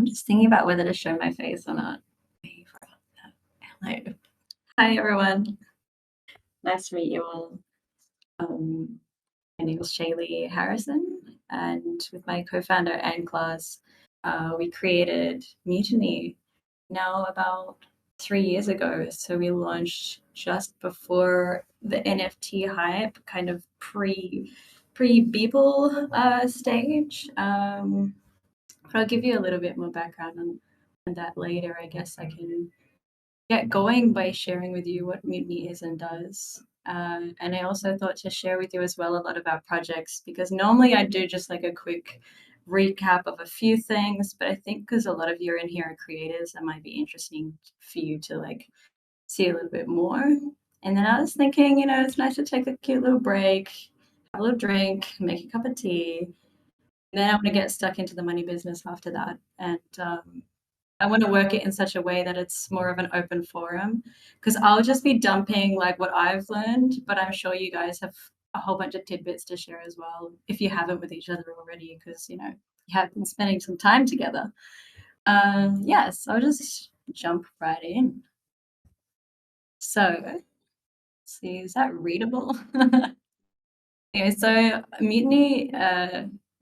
I'm just thinking about whether to show my face or not. Hello. Hi, everyone. Nice to meet you all. Um, my name is Shayli Harrison, and with my co-founder and class, we created Mutiny now about 3 years ago. So we launched just before the NFT hype, kind of pre-Beeple stage. But I'll give you a little bit more background on that later. I guess I can get going by sharing with you what Mutiny is and does. And I also thought to share with you as well a lot of our projects, because normally I do just like a quick recap of a few things, but I think because a lot of you are in here are creators, that might be interesting for you to like see a little bit more. And then I was thinking, it's nice to take a cute little break, have a little drink, make a cup of tea. And then I want to get stuck into the money business after that. And I want to work it in such a way that it's more of an open forum, because I'll just be dumping like what I've learned, but I'm sure you guys have a whole bunch of tidbits to share as well if you haven't with each other already, because you have been spending some time together. Yes, I'll just jump right in. So, let's see, is that readable? Okay, so mutiny,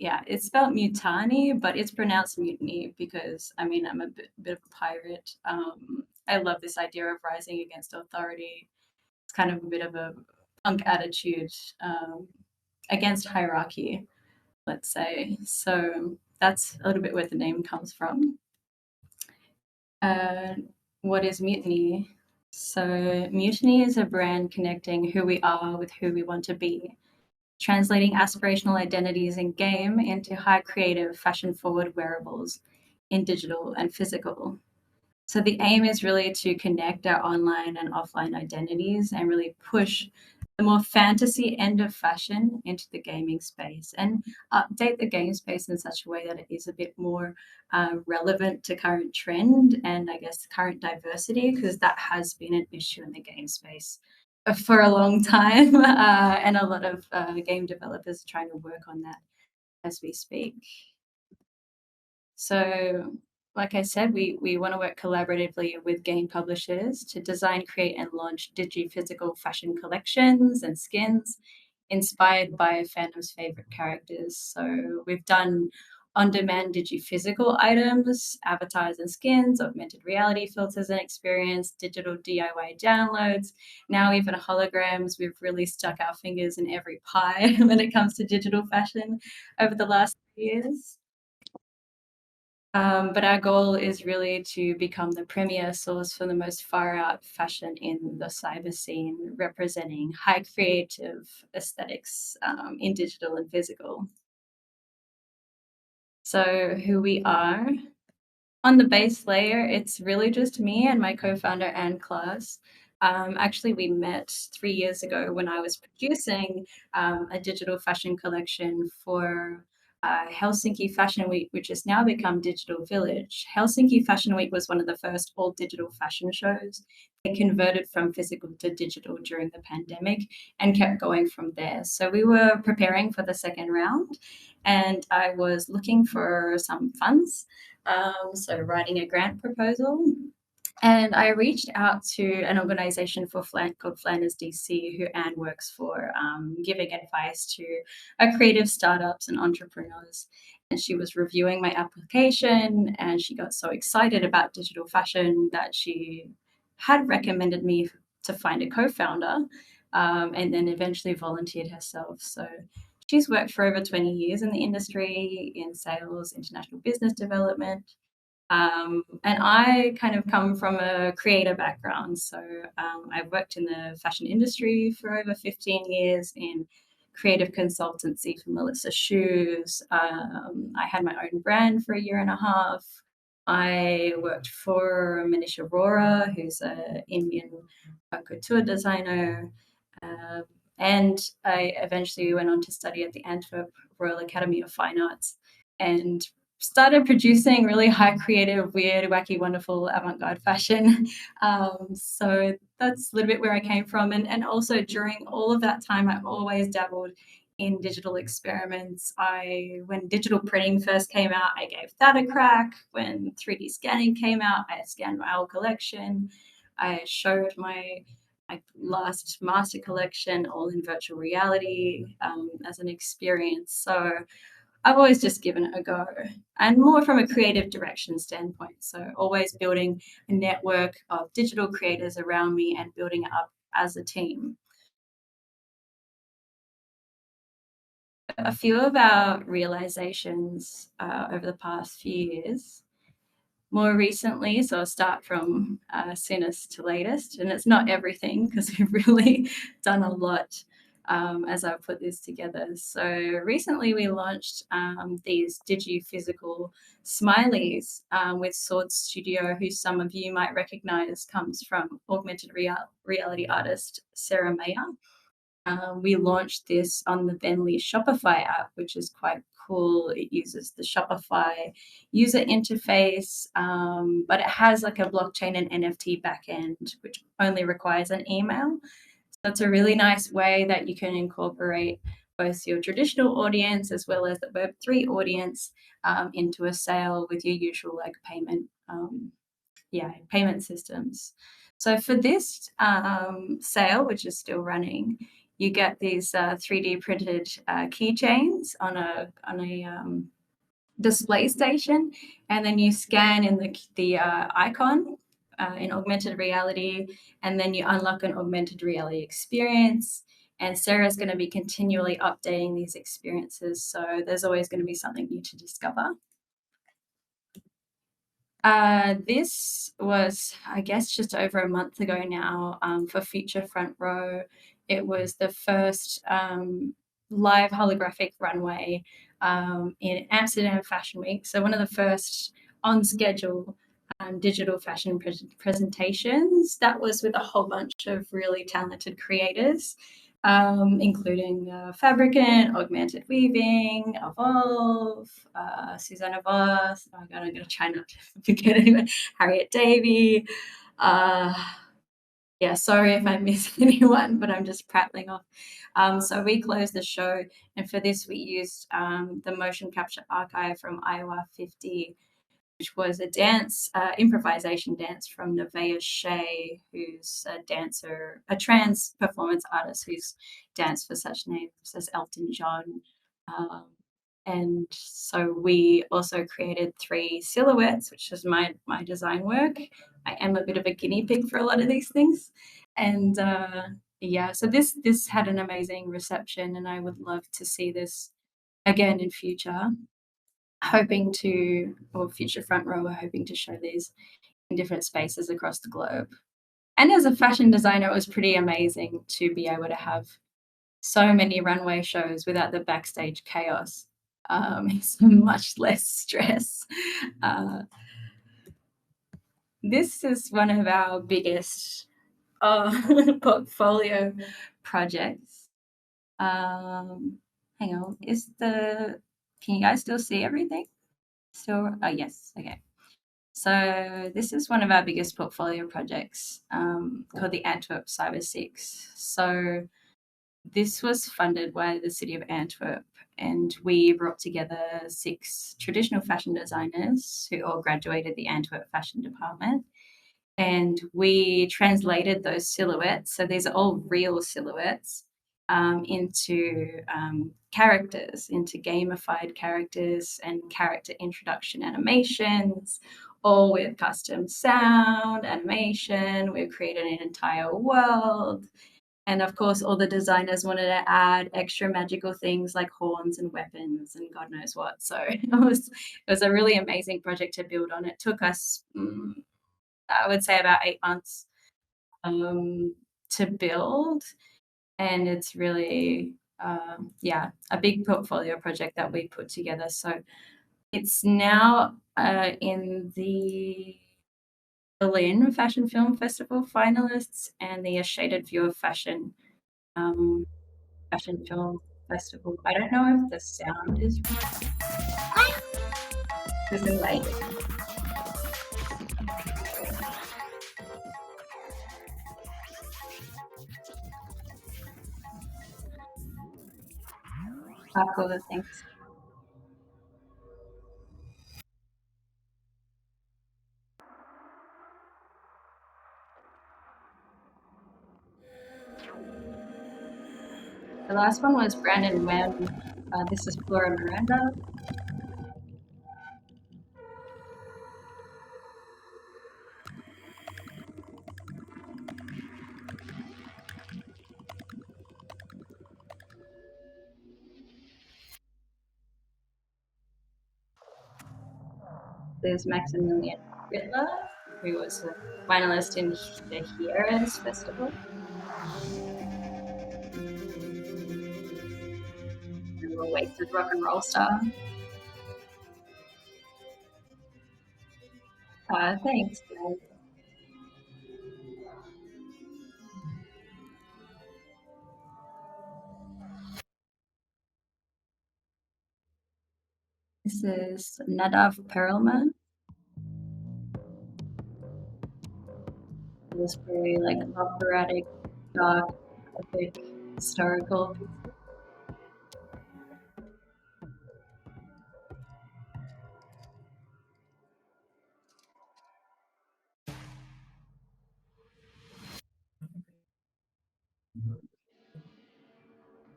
yeah, it's spelled mutani, but it's pronounced mutiny because I'm a bit of a pirate. I love this idea of rising against authority. It's kind of a bit of a punk attitude against hierarchy, let's say. So that's a little bit where the name comes from. What is mutiny? So mutiny is a brand connecting who we are with who we want to be, translating aspirational identities in game into high creative, fashion forward wearables in digital and physical. So the aim is really to connect our online and offline identities and really push the more fantasy end of fashion into the gaming space and update the game space in such a way that it is a bit more relevant to current trend and I guess current diversity, because that has been an issue in the game space for a long time, and a lot of game developers are trying to work on that as we speak. So, like I said, we want to work collaboratively with game publishers to design, create, and launch digi-physical fashion collections and skins inspired by fandom's favorite characters. So we've done on-demand digi-physical items, avatars and skins, augmented reality filters and experience, digital DIY downloads, now even holograms. We've really stuck our fingers in every pie when it comes to digital fashion over the last years. But our goal is really to become the premier source for the most far out fashion in the cyber scene, representing high creative aesthetics in digital and physical. So, who we are. On the base layer, it's really just me and my co-founder and class. Actually, we met 3 years ago when I was producing a digital fashion collection for Helsinki Fashion Week, which has now become Digital Village. Helsinki Fashion Week was one of the first all digital fashion shows. They converted from physical to digital during the pandemic and kept going from there. So we were preparing for the second round, and I was looking for some funds. So writing a grant proposal. And I reached out to an organization called Flanders DC, who Anne works for, giving advice to creative startups and entrepreneurs. And she was reviewing my application, and she got so excited about digital fashion that she had recommended me to find a co-founder, and then eventually volunteered herself. So she's worked for over 20 years in the industry in sales, international business development. And I kind of come from a creator background. So I've worked in the fashion industry for over 15 years in creative consultancy for Melissa Shoes. I had my own brand for a year and a half. I worked for Manish Arora, who's an Indian couture designer. And I eventually went on to study at the Antwerp Royal Academy of Fine Arts and started producing really high creative, weird, wacky, wonderful avant-garde fashion. So that's a little bit where I came from. And also during all of that time, I always dabbled in digital experiments. When digital printing first came out, I gave that a crack. When 3D scanning came out, I scanned my whole collection. I showed my last master collection all in virtual reality as an experience. So I've always just given it a go, and more from a creative direction standpoint. So always building a network of digital creators around me and building it up as a team. A few of our realizations over the past few years. More recently, so I'll start from soonest to latest, and it's not everything because we've really done a lot as I've put this together. So recently we launched these digi-physical smileys with Sword Studio, who some of you might recognize comes from augmented reality artist Sarah Mayer. We launched this on the Bentley Shopify app, which is quite cool. It uses the Shopify user interface, but it has like a blockchain and NFT backend, which only requires an email. So it's a really nice way that you can incorporate both your traditional audience as well as the Web3 audience into a sale with your usual like payment systems. So for this sale, which is still running, you get these 3D printed keychains on a display station, and then you scan in the icon in augmented reality, and then you unlock an augmented reality experience. And Sarah's going to be continually updating these experiences, so there's always going to be something new to discover. This was, I guess, just over a month ago now for Future Front Row. It was the first live holographic runway in Amsterdam Fashion Week. So one of the first on schedule digital fashion presentations. That was with a whole bunch of really talented creators, including Fabricant, Augmented Weaving, Evolve, Susanna Voss. Oh my God, I'm going to try not to forget anyone. Harriet Davey. Yeah, sorry if I miss anyone, but I'm just prattling off. So we closed the show, and for this we used the motion capture archive from Iowa 50, which was a dance, improvisation dance from Nevaeh Shea, who's a dancer, a trans performance artist who's danced for such names as Elton John. And so we also created 3 silhouettes, which is my design work. I am a bit of a guinea pig for a lot of these things. And yeah, so this had an amazing reception, and I would love to see this again in future. Future Front Row are hoping to show these in different spaces across the globe. And as a fashion designer, it was pretty amazing to be able to have so many runway shows without the backstage chaos. It's much less stress. This is one of our biggest portfolio projects. Hang on, can you guys still see everything? Still, oh yes, okay. So this is one of our biggest portfolio projects called the Antwerp Cyber 6. So this was funded by the City of Antwerp, and we brought together 6 traditional fashion designers who all graduated the Antwerp Fashion Department. And we translated those silhouettes, so these are all real silhouettes, into characters, into gamified characters and character introduction animations, all with custom sound, animation. We've created an entire world. And of course, all the designers wanted to add extra magical things like horns and weapons and God knows what. So it was a really amazing project to build on. It took us, I would say, about 8 months to build. And it's really, a big portfolio project that we put together. So it's now in the Berlin Fashion Film Festival finalists and the Shaded View of Fashion Fashion Film Festival. I don't know if the sound is late. Cool, thanks. The last one was Brandon Webb. This is Flora Miranda. There's Maximilian Rittler, who was a finalist in the Heroes Festival. And a wasted rock and roll star. Thanks, guys. This is Nadav Perelman. This very like operatic, dark, epic, historical.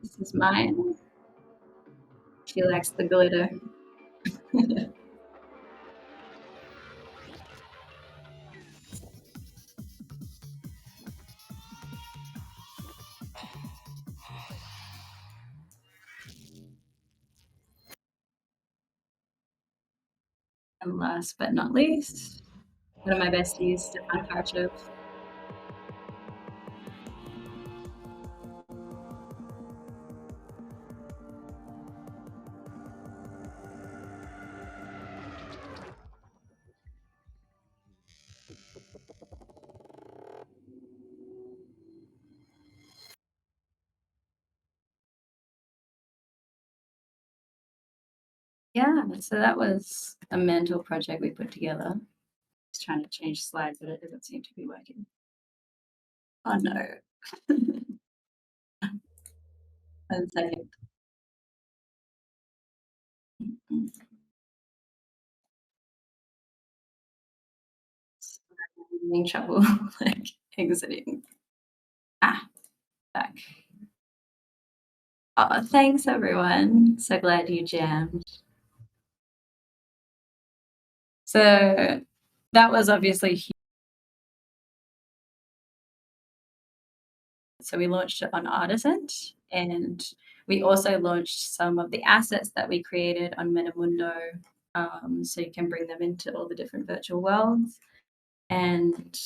This is mine. She likes the glitter. And last but not least, one of my besties, Stefan Karchev. Yeah, so that was a mental project we put together. Just trying to change slides, but it doesn't seem to be working. Oh no. 1 second. I'm having trouble like exiting. Back. Oh, thanks everyone. So glad you jammed. So that was obviously huge. So we launched it on Artisant, and we also launched some of the assets that we created on Metamundo, so you can bring them into all the different virtual worlds. And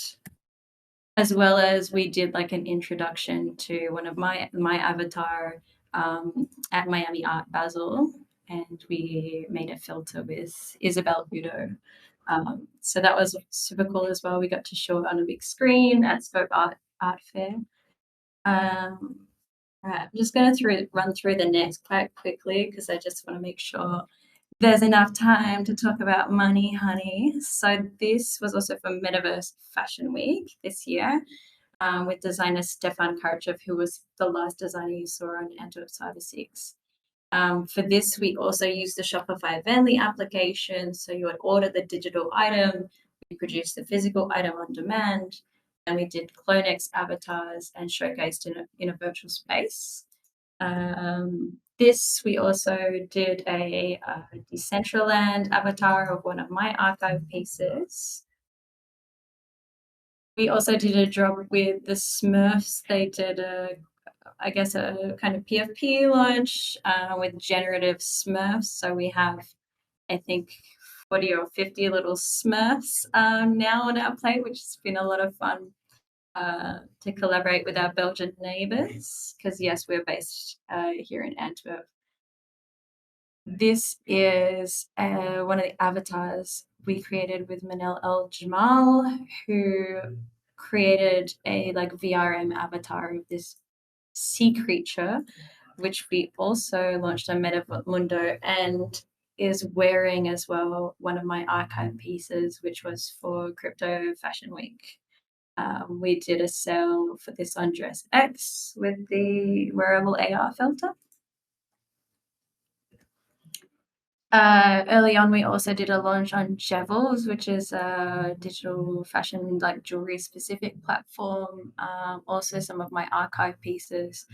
as well as we did like an introduction to one of my avatar at Miami Art Basel, and we made a filter with Isabel Udo. So that was super cool as well. We got to show it on a big screen at Scope Art Fair. Right, I'm just going to run through the next quite quickly because I just want to make sure there's enough time to talk about money, honey. So this was also for Metaverse Fashion Week this year, with designer Stefan Karchev, who was the last designer you saw on Antwerp Cyber 6. For this, we also used the Shopify Venly application. So you would order the digital item, we produced the physical item on demand, and we did CloneX avatars and showcased in a virtual space. This, we also did a Decentraland avatar of one of my archive pieces. We also did a drop with the Smurfs. They did I guess a kind of PFP launch with generative Smurfs. So we have, I think, 40 or 50 little Smurfs now on our plate, which has been a lot of fun to collaborate with our Belgian neighbours, because yes, we're based here in Antwerp. This is one of the avatars we created with Manel El Jamal, who created a like VRM avatar of this sea creature, which we also launched on Metamundo, and is wearing as well one of my archive pieces, which was for Crypto Fashion Week. We did a sale for this on Dress X with the wearable AR filter. Early on, we also did a launch on Jevels, which is a digital fashion, like jewelry specific platform. Also, some of my archive pieces,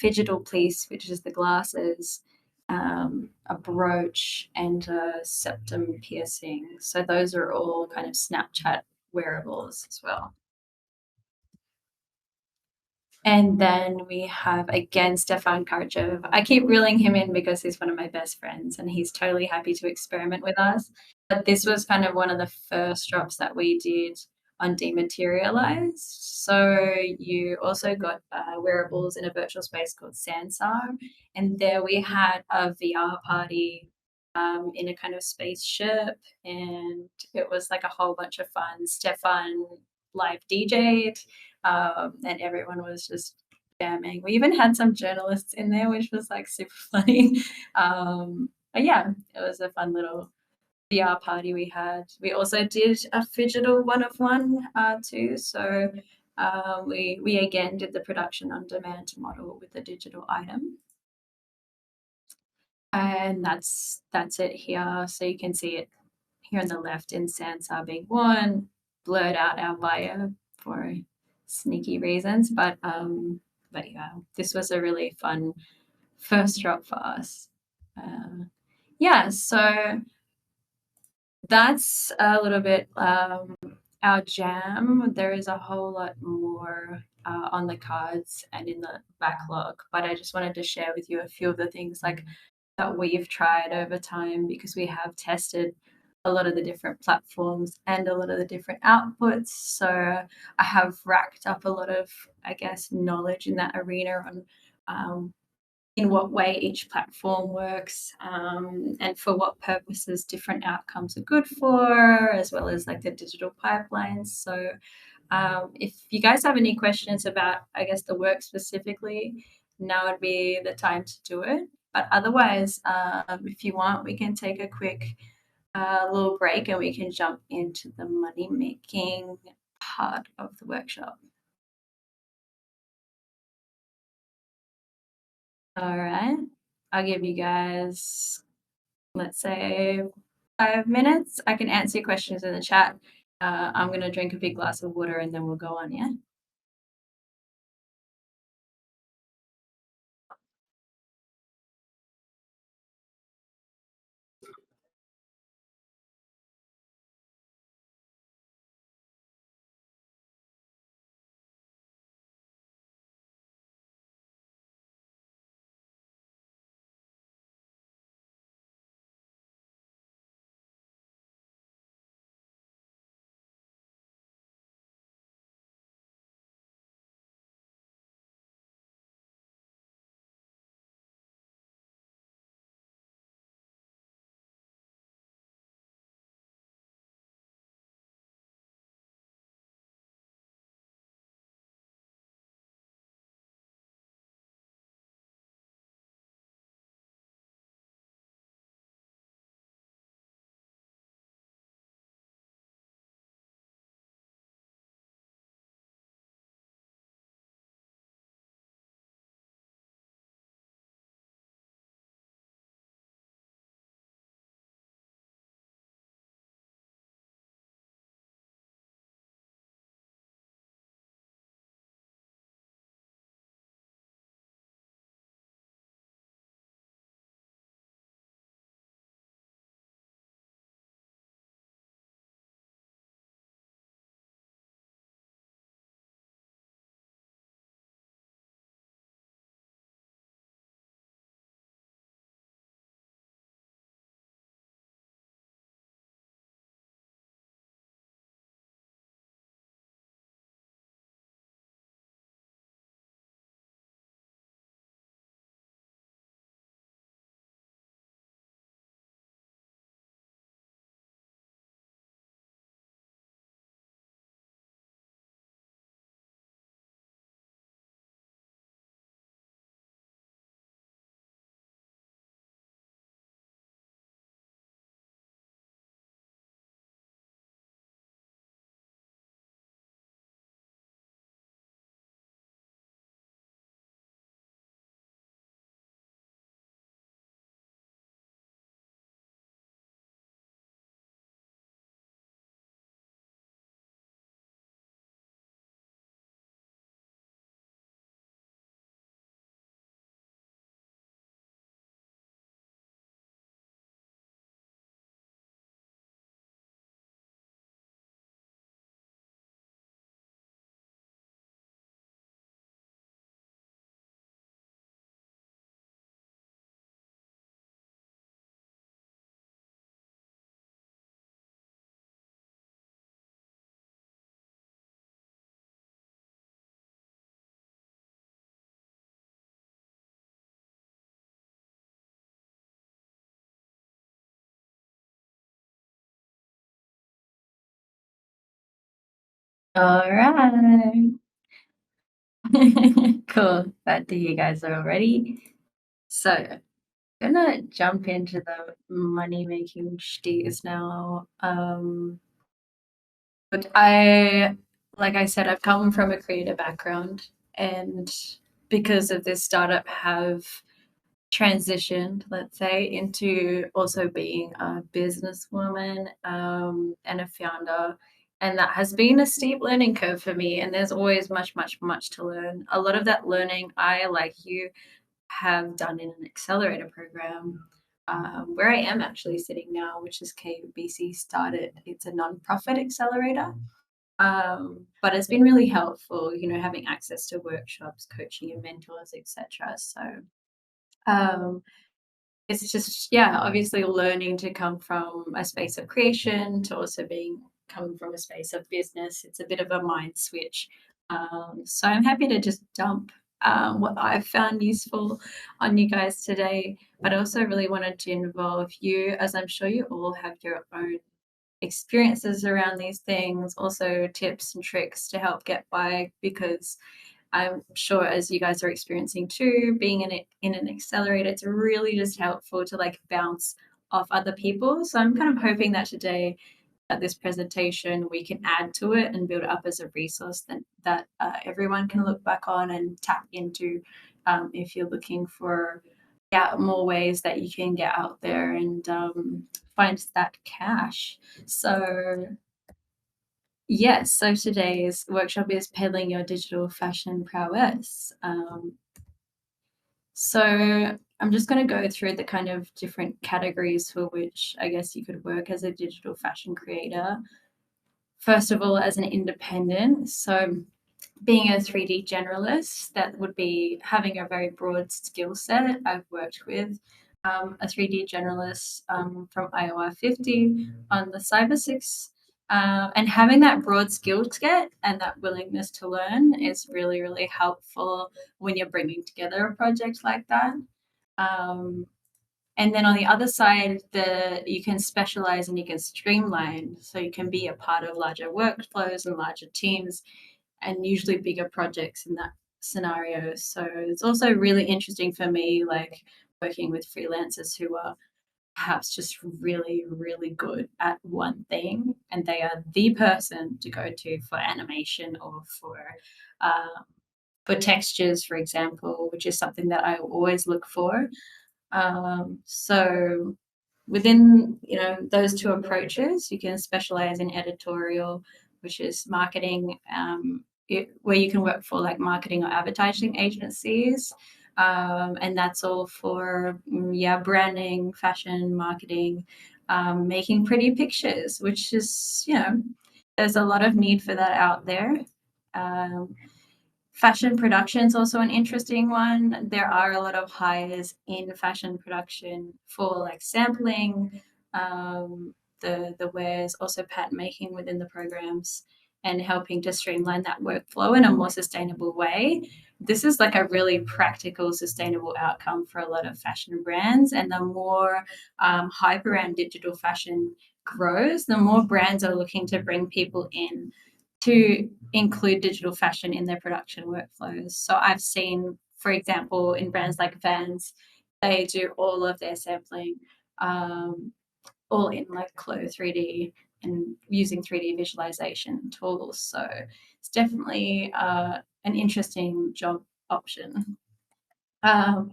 Phygital Piece, which is the glasses, a brooch, and a septum piercing. So, those are all kind of Snapchat wearables as well. And then we have again Stefan Karchev. I keep reeling him in because he's one of my best friends and he's totally happy to experiment with us. But this was kind of one of the first drops that we did on Dematerialized. So you also got wearables in a virtual space called Sansar. And there we had a VR party in a kind of spaceship. And it was like a whole bunch of fun. Stefan live DJ'd and everyone was just jamming. We even had some journalists in there, which was like super funny. But yeah, it was a fun little VR party we had. We also did a phygital one of one too. So we again did the production on demand model with the digital item. And that's it here. So you can see it here on the left in Sansa being one, blurred out our bio for sneaky reasons. But yeah, this was a really fun first drop for us. Yeah, so that's a little bit our jam. There is a whole lot more on the cards and in the backlog, but I just wanted to share with you a few of the things like that we've tried over time because we have tested a lot of the different platforms and a lot of the different outputs. So I have racked up a lot of, I guess, knowledge in that arena on in what way each platform works and for what purposes different outcomes are good for, as well as like the digital pipelines. So if you guys have any questions about, I guess, the work specifically, now would be the time to do it. But otherwise, if you want, we can take a quick little break and we can jump into the money making part of the workshop. All right. I'll give you guys, let's say, 5 minutes. I can answer your questions in the chat. I'm going to drink a big glass of water and then we'll go on, yeah? All right. Cool. Glad to hear you guys are all ready. So, gonna jump into the money making steers now. But like I said, I've come from a creative background, and because of this startup, have transitioned, let's say, into also being a businesswoman and a founder. And that has been a steep learning curve for me. And there's always much, much, much to learn. A lot of that learning I, like you, have done in an accelerator program where I am actually sitting now, which is KBC started. It's a non-profit accelerator. But it's been really helpful, having access to workshops, coaching and mentors, etc. So um, it's just, yeah, obviously learning to come from a space of creation to also being coming from a space of business. It's a bit of a mind switch. So I'm happy to just dump what I've found useful on you guys today, but I also really wanted to involve you, as I'm sure you all have your own experiences around these things, also tips and tricks to help get by, because I'm sure, as you guys are experiencing too, being in an accelerator, it's really just helpful to like bounce off other people. So I'm kind of hoping that today at this presentation we can add to it and build it up as a resource that everyone can look back on and tap into if you're looking for, yeah, more ways that you can get out there and find that cash. So yes, so today's workshop is peddling your digital fashion prowess. So I'm just going to go through the kind of different categories for which I guess you could work as a digital fashion creator. First of all, as an independent. So being a 3D generalist, that would be having a very broad skill set. I've worked with a 3D generalist from IOR 50 on the Cyber 6. And having that broad skill set and that willingness to learn is really, really helpful when you're bringing together a project like that. Um, and then on the other side, you can specialize and you can streamline. So you can be a part of larger workflows and larger teams and usually bigger projects in that scenario. So it's also really interesting for me, like working with freelancers who are perhaps just really, really good at one thing, and they are the person to go to for animation or for textures, for example, which is something that I always look for. So within those two approaches, you can specialize in editorial, which is marketing, where you can work for like marketing or advertising agencies, and that's all for yeah, branding, fashion, marketing, making pretty pictures, which is there's a lot of need for that out there. Um, Fashion production is also an interesting one. There are a lot of hires in fashion production for like sampling, the wares, also pattern making within the programs, and helping to streamline that workflow in a more sustainable way. This is like a really practical, sustainable outcome for a lot of fashion brands. And the more hype around digital fashion grows, the more brands are looking to bring people in to include digital fashion in their production workflows. So I've seen, for example, in brands like Vans, they do all of their sampling all in like Clo 3D and using 3D visualization tools. So it's definitely an interesting job option. Um,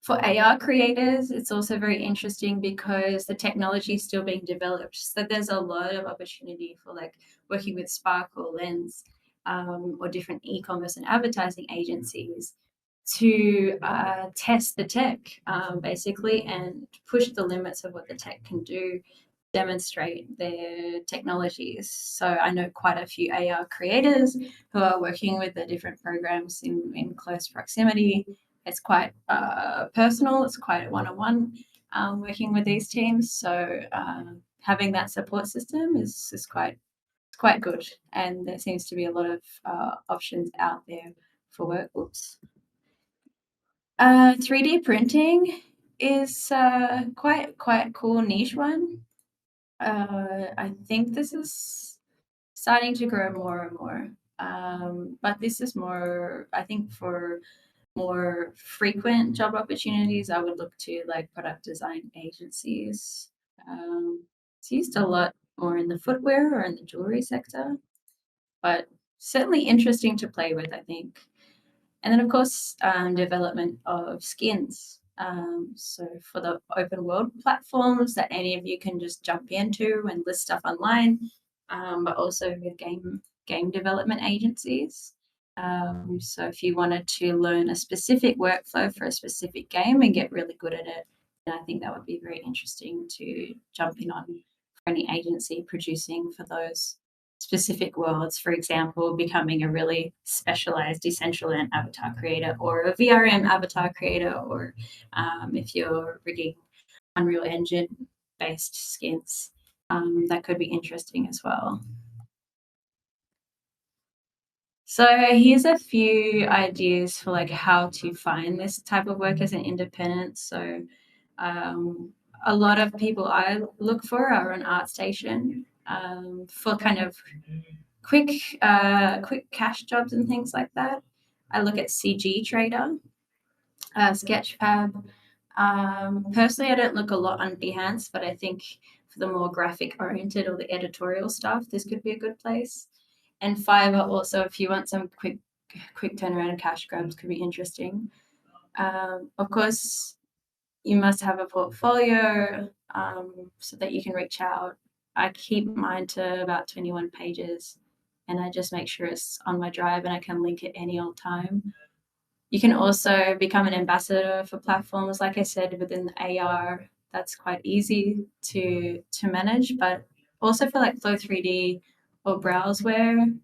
for AR creators, it's also very interesting because the technology is still being developed. So there's a lot of opportunity for like working with Spark or Lens or different e-commerce and advertising agencies to test the tech basically and push the limits of what the tech can do, demonstrate their technologies. So I know quite a few AR creators who are working with the different programs in close proximity. It's quite personal, it's quite one-on-one working with these teams. So having that support system is quite good. And there seems to be a lot of options out there for work. Oops. 3D printing is quite a cool niche one. I think this is starting to grow more and more. But this is more, I think, for more frequent job opportunities, I would look to like product design agencies. It's used a lot more in the footwear or in the jewelry sector, but certainly interesting to play with, I think. And then, of course, development of skins. So for the open world platforms that any of you can just jump into and list stuff online, but also with game development agencies. So if you wanted to learn a specific workflow for a specific game and get really good at it, then I think that would be very interesting to jump in on for any agency producing for those specific worlds. For example, becoming a really specialized Decentraland avatar creator or a VRM avatar creator, or if you're rigging Unreal Engine based skins, that could be interesting as well. So here's a few ideas for like how to find this type of work as an independent. So um, a lot of people I look for are on ArtStation for kind of quick cash jobs and things like that. I look at CG Trader, Sketchfab. Personally, I don't look a lot on Behance, but I think for the more graphic oriented or the editorial stuff, this could be a good place. And Fiverr also, if you want some quick turnaround and cash grabs, could be interesting. Of course, you must have a portfolio so that you can reach out. I keep mine to about 21 pages and I just make sure it's on my drive and I can link it any old time. You can also become an ambassador for platforms, like I said, within the AR. That's quite easy to manage, but also for like Flow 3D or Browseware,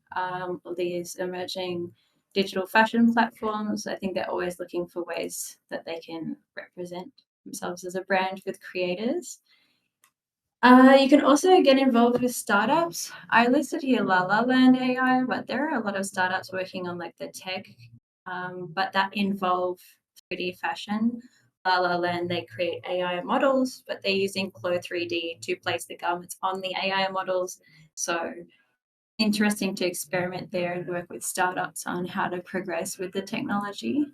or these emerging digital fashion platforms, I think they're always looking for ways that they can represent themselves as a brand with creators. You can also get involved with startups. I listed here La La Land AI, but there are a lot of startups working on like the tech, but that involve 3D fashion. La La Land, they create AI models, but they're using Flow 3D to place the garments on the AI models. So interesting to experiment there and work with startups on how to progress with the technology.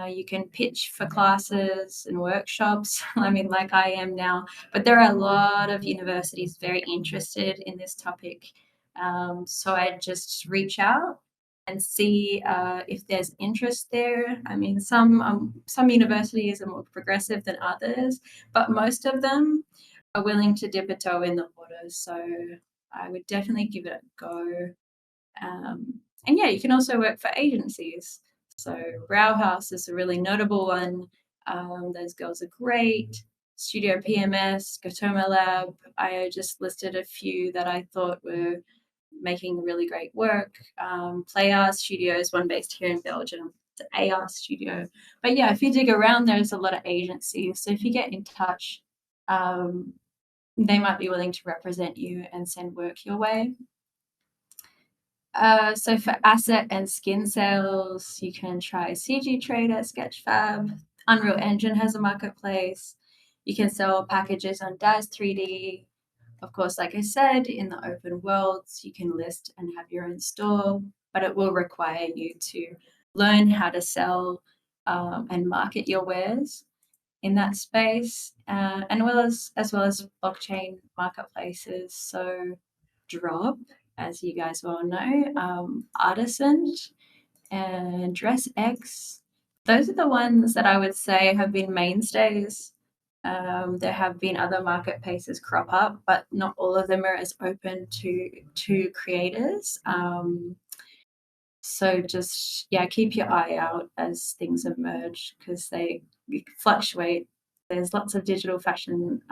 You can pitch for classes and workshops. I mean, like I am now, but there are a lot of universities very interested in this topic. So I just reach out and see if there's interest there. I mean, some universities are more progressive than others, but most of them are willing to dip a toe in the water. So I would definitely give it a go. And yeah, you can also work for agencies. So Browhouse is a really notable one. Those girls are great. Studio PMS, Gotoma Lab. I just listed a few that I thought were making really great work. Playar Studios, one based here in Belgium. It's an AR studio. But yeah, if you dig around, there's a lot of agencies. So if you get in touch, they might be willing to represent you and send work your way. So for asset and skin sales, you can try CG Trader, Sketchfab. Unreal Engine has a marketplace. You can sell packages on Daz 3D. Of course, like I said, in the open worlds, you can list and have your own store, but it will require you to learn how to sell and market your wares in that space, and as well as blockchain marketplaces. So Drop, as you guys well know, Artisan and DressX. Those are the ones that I would say have been mainstays. There have been other marketplaces crop up, but not all of them are as open to creators. So just yeah, keep your eye out as things emerge because they fluctuate. There's lots of digital fashion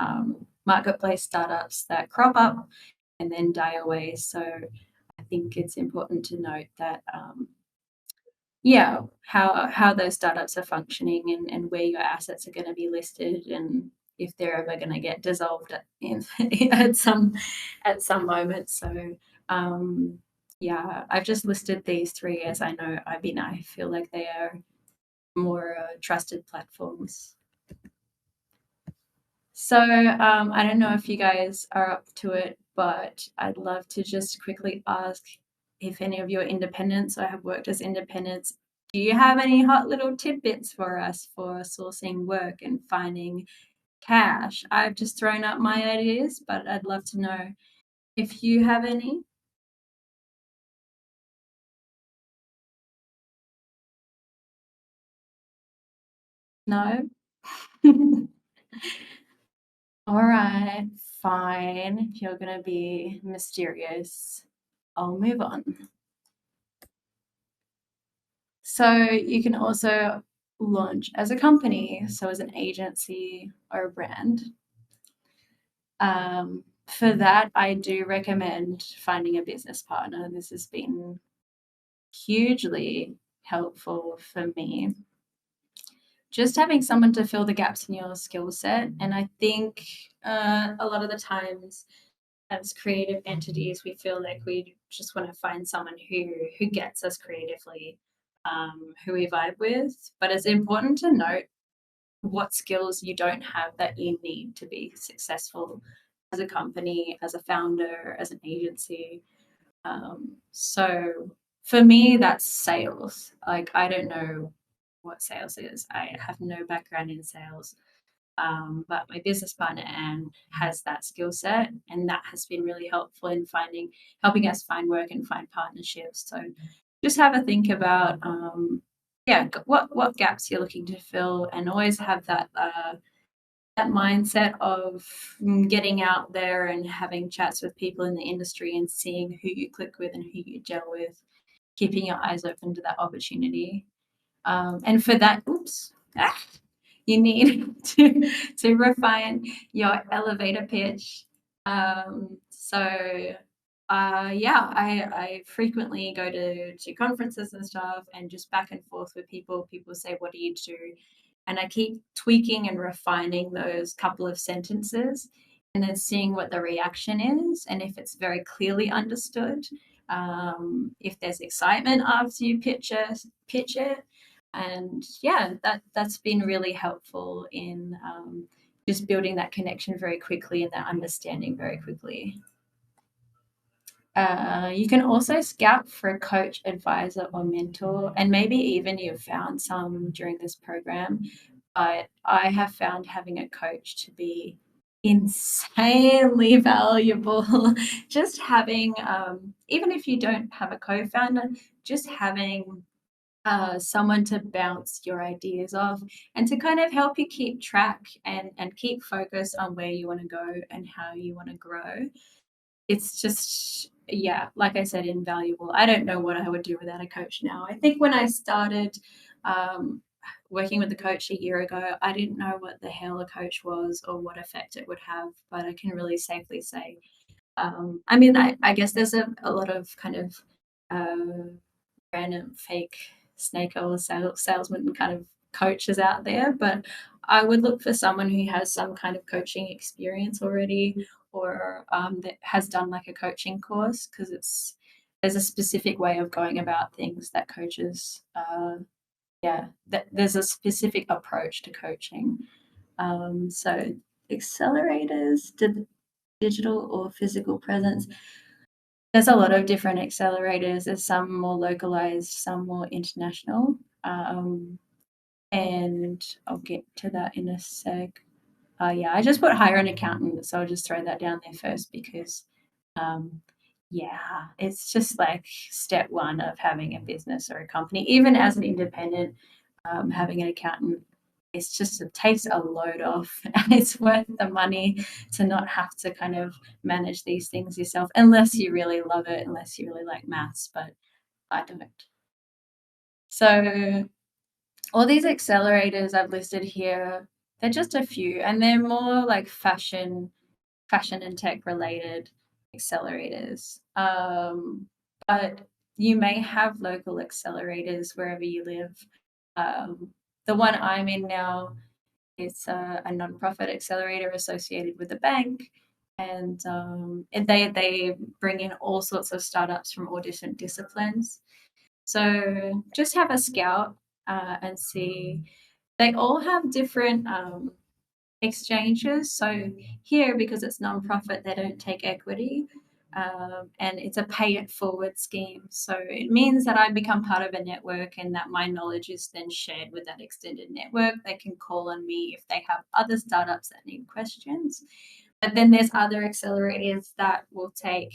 marketplace startups that crop up and then die away. So I think it's important to note that yeah, how those startups are functioning and where your assets are going to be listed and if they're ever going to get dissolved at some moment. So yeah, I've just listed these three as I feel like they are more trusted platforms. So I don't know if you guys are up to it but I'd love to just quickly ask if any of your independents or have worked as independents, do you have any hot little tidbits for us for sourcing work and finding cash? I've just thrown up my ideas, but I'd love to know if you have any. No? All right, fine. If you're gonna be mysterious, I'll move on. So you can also launch as a company, so as an agency or a brand. For that, I do recommend finding a business partner. This has been hugely helpful for me. Just having someone to fill the gaps in your skill set. And I think a lot of the times as creative entities, we feel like we just want to find someone who gets us creatively, who we vibe with. But it's important to note what skills you don't have that you need to be successful as a company, as a founder, as an agency. So for me, that's sales. Like, I don't know what sales is. I have no background in sales. But my business partner Anne has that skill set, and that has been really helpful in helping us find work and find partnerships. So just have a think about, yeah, what gaps you're looking to fill, and always have that mindset of getting out there and having chats with people in the industry and seeing who you click with and who you gel with, keeping your eyes open to that opportunity. And for that, oops, you need to refine your elevator pitch. Yeah, I frequently go to conferences and stuff and just back and forth with people. People say, "What do you do?" And I keep tweaking and refining those couple of sentences and then seeing what the reaction is and if it's very clearly understood. If there's excitement after you pitch it, and yeah, that's been really helpful in just building that connection very quickly and that understanding very quickly. You can also scout for a coach, advisor, or mentor, and maybe even you've found some during this program. But I have found having a coach to be insanely valuable. Just having, even if you don't have a co founder, just having someone to bounce your ideas off and to kind of help you keep track and keep focus on where you want to go and how you want to grow. It's just, yeah, like I said, invaluable. I don't know what I would do without a coach now. I think when I started um, working with a coach a year ago, I didn't know what the hell a coach was or what effect it would have, but I can really safely say, I mean, I guess there's a lot of kind of uh, random fake snake oil salesman kind of coaches out there, but I would look for someone who has some kind of coaching experience already, or that has done like a coaching course, because there's a specific way of going about things that coaches, yeah, that there's a specific approach to coaching. So accelerators, digital or physical presence. There's a lot of different accelerators. There's some more localized, some more international. And I'll get to that in a sec. Yeah, I just put hire an accountant, so I'll just throw that down there first because, um, yeah, it's just like step one of having a business or a company. Even as an independent, having an accountant, it's just it takes a load off, and it's worth the money to not have to kind of manage these things yourself, unless you really love it, unless you really like maths. But I don't. So all these accelerators I've listed here, they're just a few, and they're more like fashion and tech related accelerators. But you may have local accelerators wherever you live. Um, the one I'm in now is a nonprofit accelerator associated with a bank, and they bring in all sorts of startups from all different disciplines. So just have a scout and see. They all have different exchanges. So here, because it's nonprofit, they don't take equity. And it's a pay it forward scheme. So it means that I become part of a network and that my knowledge is then shared with that extended network. They can call on me if they have other startups that need questions. But then there's other accelerators that will take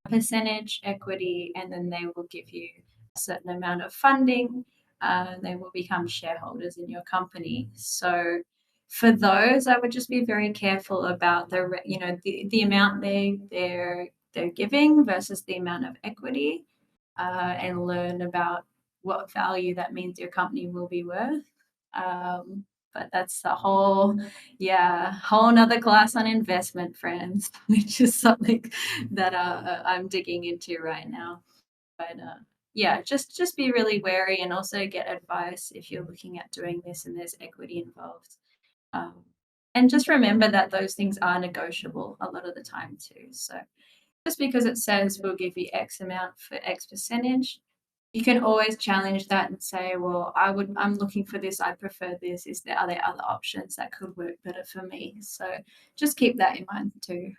a percentage equity and then they will give you a certain amount of funding. They will become shareholders in your company. So for those, I would just be very careful about the amount they're giving versus the amount of equity, and learn about what value that means your company will be worth. But that's a whole nother class on investment, friends, which is something that I'm digging into right now. But yeah, just be really wary and also get advice if you're looking at doing this and there's equity involved. Um, and just remember that those things are negotiable a lot of the time too. So just because it says we'll give you X amount for X percentage, you can always challenge that and say, well, I'm looking for this, I prefer this. Are there other options that could work better for me? So just keep that in mind too.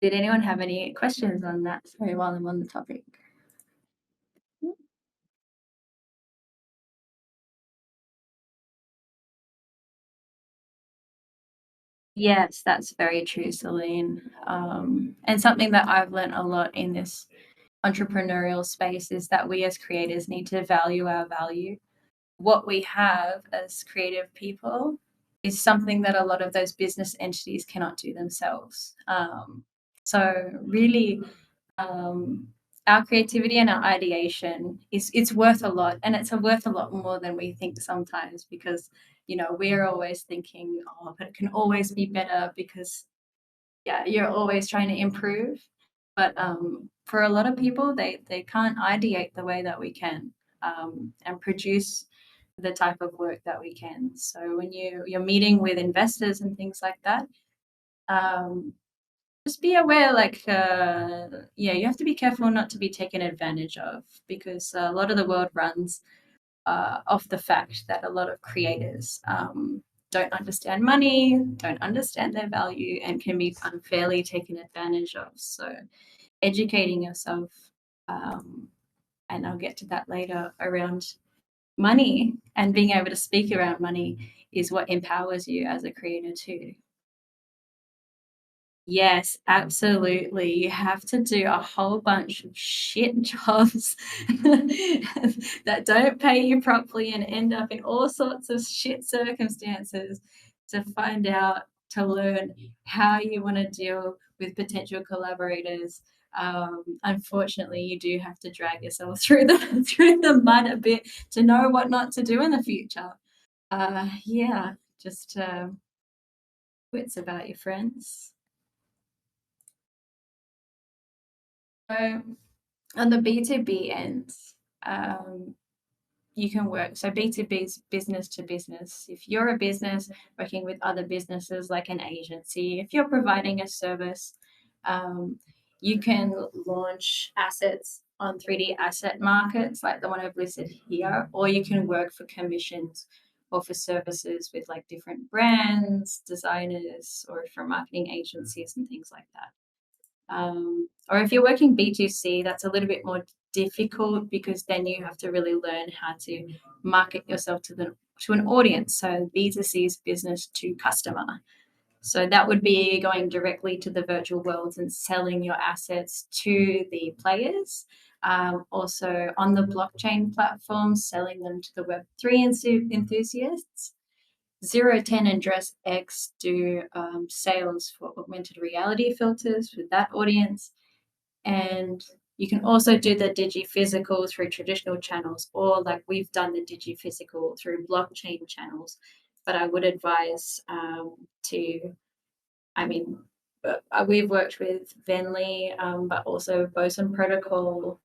Did anyone have any questions on that? Sorry, while I'm on the topic. Yes, that's very true, Celine. And something that I've learned a lot in this entrepreneurial space is that we as creators need to value our value. What we have as creative people is something that a lot of those business entities cannot do themselves. So really, um, our creativity and our ideation is it's worth a lot, and it's worth a lot more than we think sometimes because we're always thinking, oh, but it can always be better because yeah, you're always trying to improve. But for a lot of people, they can't ideate the way that we can, and produce the type of work that we can. So when you're meeting with investors and things like that, um, just be aware, like, yeah, you have to be careful not to be taken advantage of because a lot of the world runs off the fact that a lot of creators don't understand money, don't understand their value, and can be unfairly taken advantage of. So educating yourself, um, and I'll get to that later, around money and being able to speak around money is what empowers you as a creator too. Yes, absolutely. You have to do a whole bunch of shit jobs that don't pay you properly and end up in all sorts of shit circumstances to find out, to learn how you want to deal with potential collaborators. Unfortunately, you do have to drag yourself through the through the mud a bit to know what not to do in the future. Yeah, just wits about your friends. So on the B2B end, um, you can work. So B2B is business to business. If you're a business working with other businesses like an agency, if you're providing a service, um, you can launch assets on 3D asset markets like the one I've listed here, or you can work for commissions or for services with like different brands, designers, or for marketing agencies and things like that. Or if you're working B2C, that's a little bit more difficult because then you have to really learn how to market yourself to an audience. So B2C is business to customer. So that would be going directly to the virtual worlds and selling your assets to the players. Also on the blockchain platform, selling them to the Web3 enthusiasts. 010 and Dress X do sales for augmented reality filters with that audience. And you can also do the digi-physical through traditional channels, or like we've done the digi-physical through blockchain channels. But I would advise I mean, we've worked with Venly, but also Boson Protocol,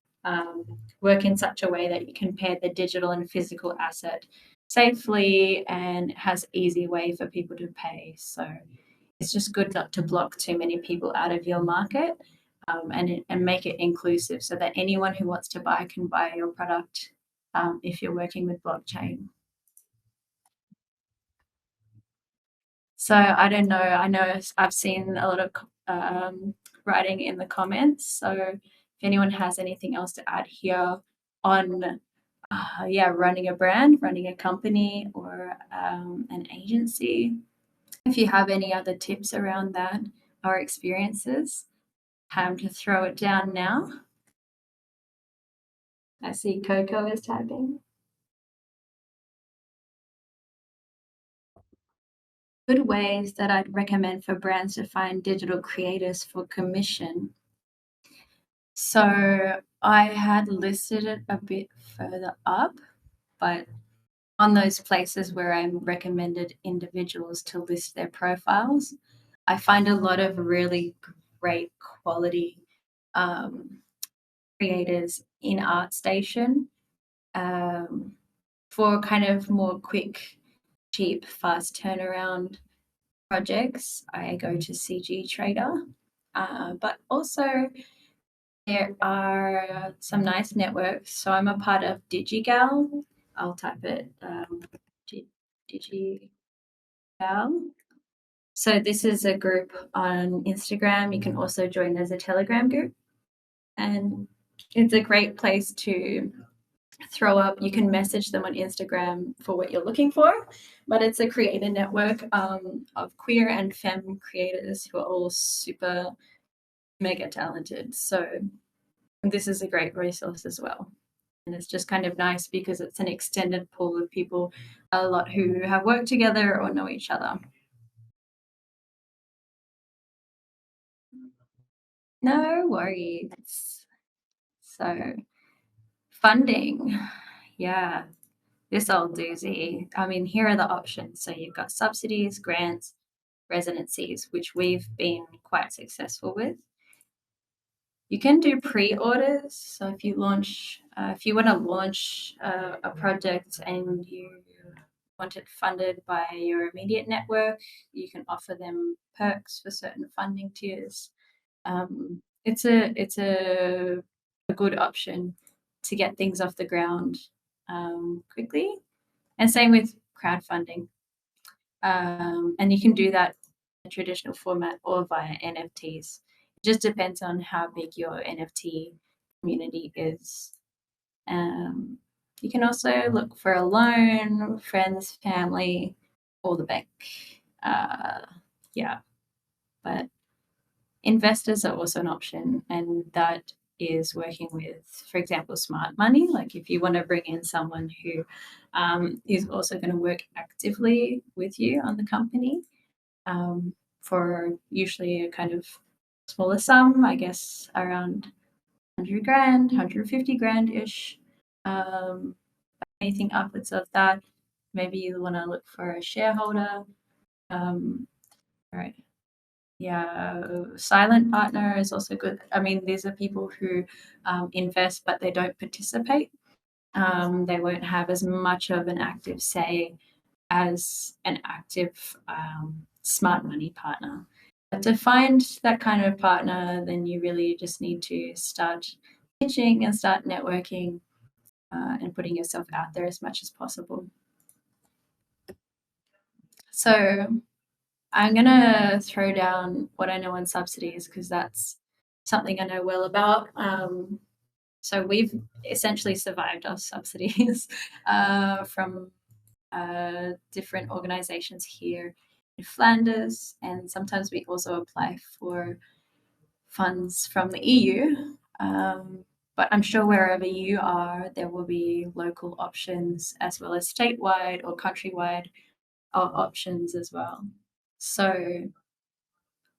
work in such a way that you can pair the digital and physical asset safely and has easy way for people to pay. So it's just good not to block too many people out of your market, and make it inclusive so that anyone who wants to buy can buy your product. if you're working with blockchain. So I don't know. I know I've seen a lot of writing in the comments. So if anyone has anything else to add here on, running a brand, running a company, or an agency, if you have any other tips around that or experiences, time to throw it down now. I see Coco is typing. Good ways that I'd recommend for brands to find digital creators for commission. So I had listed it a bit further up, but on those places where I recommended individuals to list their profiles, I find a lot of really great quality um, creators in ArtStation for kind of more quick, cheap, fast turnaround projects. I go to CG Trader, but also there are some nice networks. So I'm a part of DigiGal. I'll type it DigiGal. So this is a group on Instagram. You can also join as a Telegram group. And it's a great place to throw up. You can message them on Instagram for what you're looking for, but it's a creator network of queer and femme creators who are all super mega talented. So this is a great resource as well. And it's just kind of nice because it's an extended pool of people, a lot who have worked together or know each other. No worries. So, funding. Yeah, this old doozy. I mean, here are the options. So, you've got subsidies, grants, residencies, which we've been quite successful with. You can do pre-orders. So if you want to launch a project and you want it funded by your immediate network, you can offer them perks for certain funding tiers. It's a good option to get things off the ground quickly, and same with crowdfunding. And you can do that in a traditional format or via NFTs. It just depends on how big your NFT community is. Um, you can also look for a loan, friends, family, or the bank. Uh, yeah, but investors are also an option, and that is working with, for example, smart money. Like if you want to bring in someone who is also going to work actively with you on the company, for usually a kind of smaller sum, I guess around 100 grand, 150 grand ish. Um, anything upwards of that, maybe you want to look for a shareholder. All right. Yeah, silent partner is also good. I mean, these are people who invest, but they don't participate. They won't have as much of an active say as an active smart money partner. But to find that kind of partner, then you really just need to start pitching and start networking and putting yourself out there as much as possible. So I'm going to throw down what I know on subsidies because that's something I know well about. So we've essentially survived our subsidies from different organizations here in Flanders, and sometimes we also apply for funds from the EU. But I'm sure wherever you are, there will be local options as well as statewide or countrywide options as well. So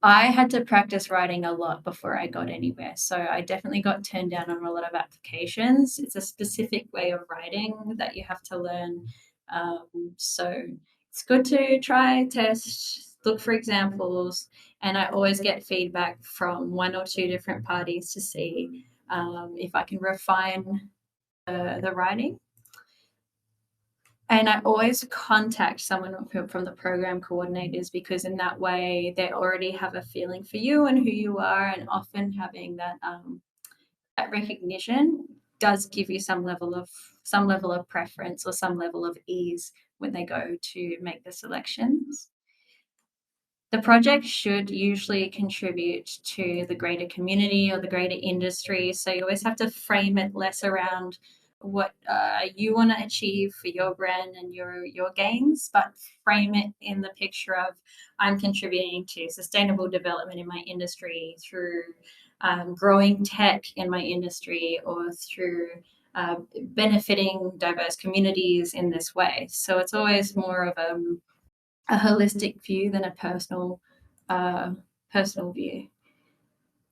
I had to practice writing a lot before I got anywhere. So I definitely got turned down on a lot of applications. It's a specific way of writing that you have to learn. So it's good to try, test, look for examples. And I always get feedback from one or two different parties to see if I can refine the writing. And I always contact someone from the program coordinators because in that way they already have a feeling for you and who you are, and often having that that recognition does give you some level of preference or some level of ease when they go to make the selections. The project should usually contribute to the greater community or the greater industry. So you always have to frame it less around what you want to achieve for your brand and your games, but frame it in the picture of I'm contributing to sustainable development in my industry through growing tech in my industry or through benefiting diverse communities in this way. So it's always more of a holistic view than a personal view.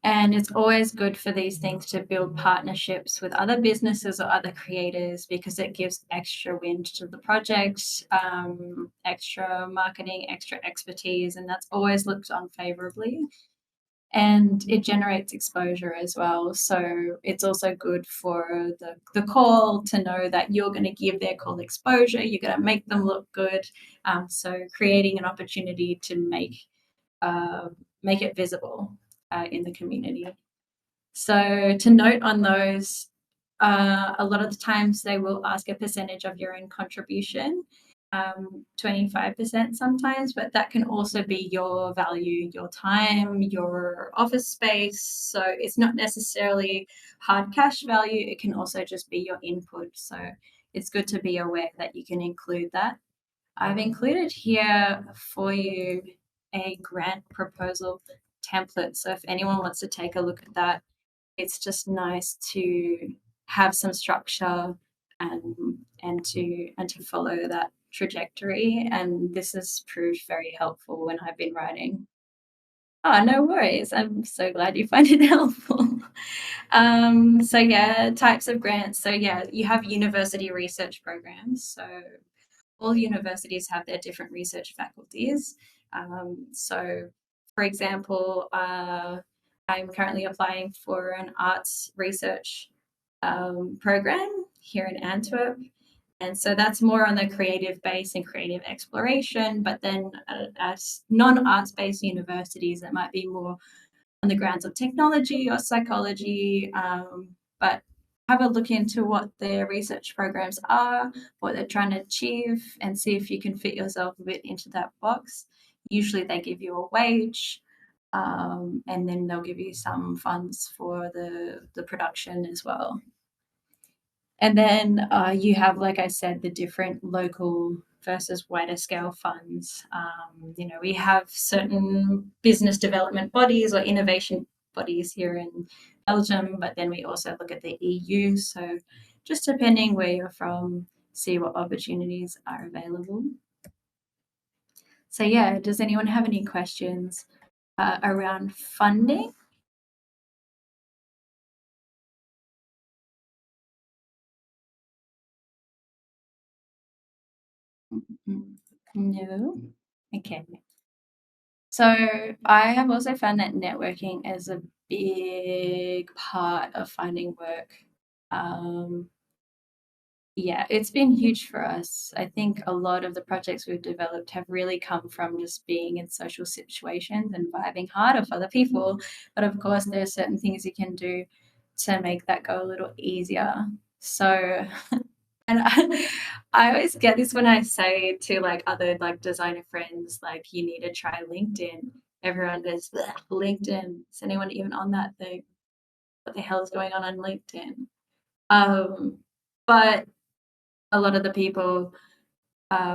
And it's always good for these things to build partnerships with other businesses or other creators because it gives extra wind to the project, extra marketing, extra expertise, and that's always looked on favorably. And it generates exposure as well. So it's also good for the call to know that you're going to give their call exposure, you're going to make them look good. So creating an opportunity to make it visible in the community. So to note on those, a lot of the times they will ask a percentage of your own contribution, 25% sometimes, but that can also be your value, your time, your office space. So it's not necessarily hard cash value. It can also just be your input. So it's good to be aware that you can include that. I've included here for you a grant proposal template. So if anyone wants to take a look at that, it's just nice to have some structure and to follow that trajectory. And this has proved very helpful when I've been writing. Oh, no worries. I'm so glad you find it helpful. So yeah, types of grants. So yeah, you have university research programs. So all universities have their different research faculties. So, for example, I'm currently applying for an arts research program here in Antwerp. And so that's more on the creative base and creative exploration. But then at non-arts based universities, it might be more on the grounds of technology or psychology. But have a look into what their research programs are, what they're trying to achieve, and see if you can fit yourself a bit into that box. Usually they give you a wage, and then they'll give you some funds for the production as well. And then you have, like I said, the different local versus wider scale funds. We have certain business development bodies or innovation bodies here in Belgium, but then we also look at the EU. So just depending where you're from, see what opportunities are available. So yeah, does anyone have any questions around funding? No? Okay. So I have also found that networking is a big part of finding work. Um, yeah, it's been huge for us. I think a lot of the projects we've developed have really come from just being in social situations and vibing hard with other people. But of course, there are certain things you can do to make that go a little easier. So and I always get this when I say to like other like designer friends, like you need to try LinkedIn. Everyone goes, "Bleh, LinkedIn. Is anyone even on that thing? What the hell is going on LinkedIn?" But a lot of the people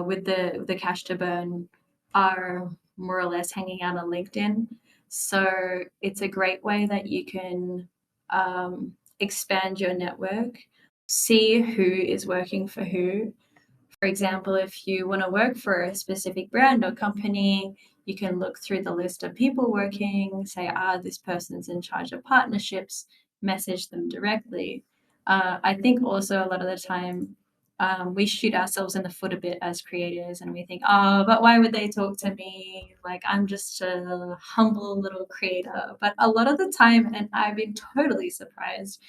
with the cash to burn are more or less hanging out on LinkedIn. So it's a great way that you can expand your network, see who is working for who. For example, if you want to work for a specific brand or company, you can look through the list of people working, say, this person's in charge of partnerships, message them directly. I think also a lot of the time we shoot ourselves in the foot a bit as creators and we think, but why would they talk to me? Like, I'm just a humble little creator. But a lot of the time, and I've been totally surprised,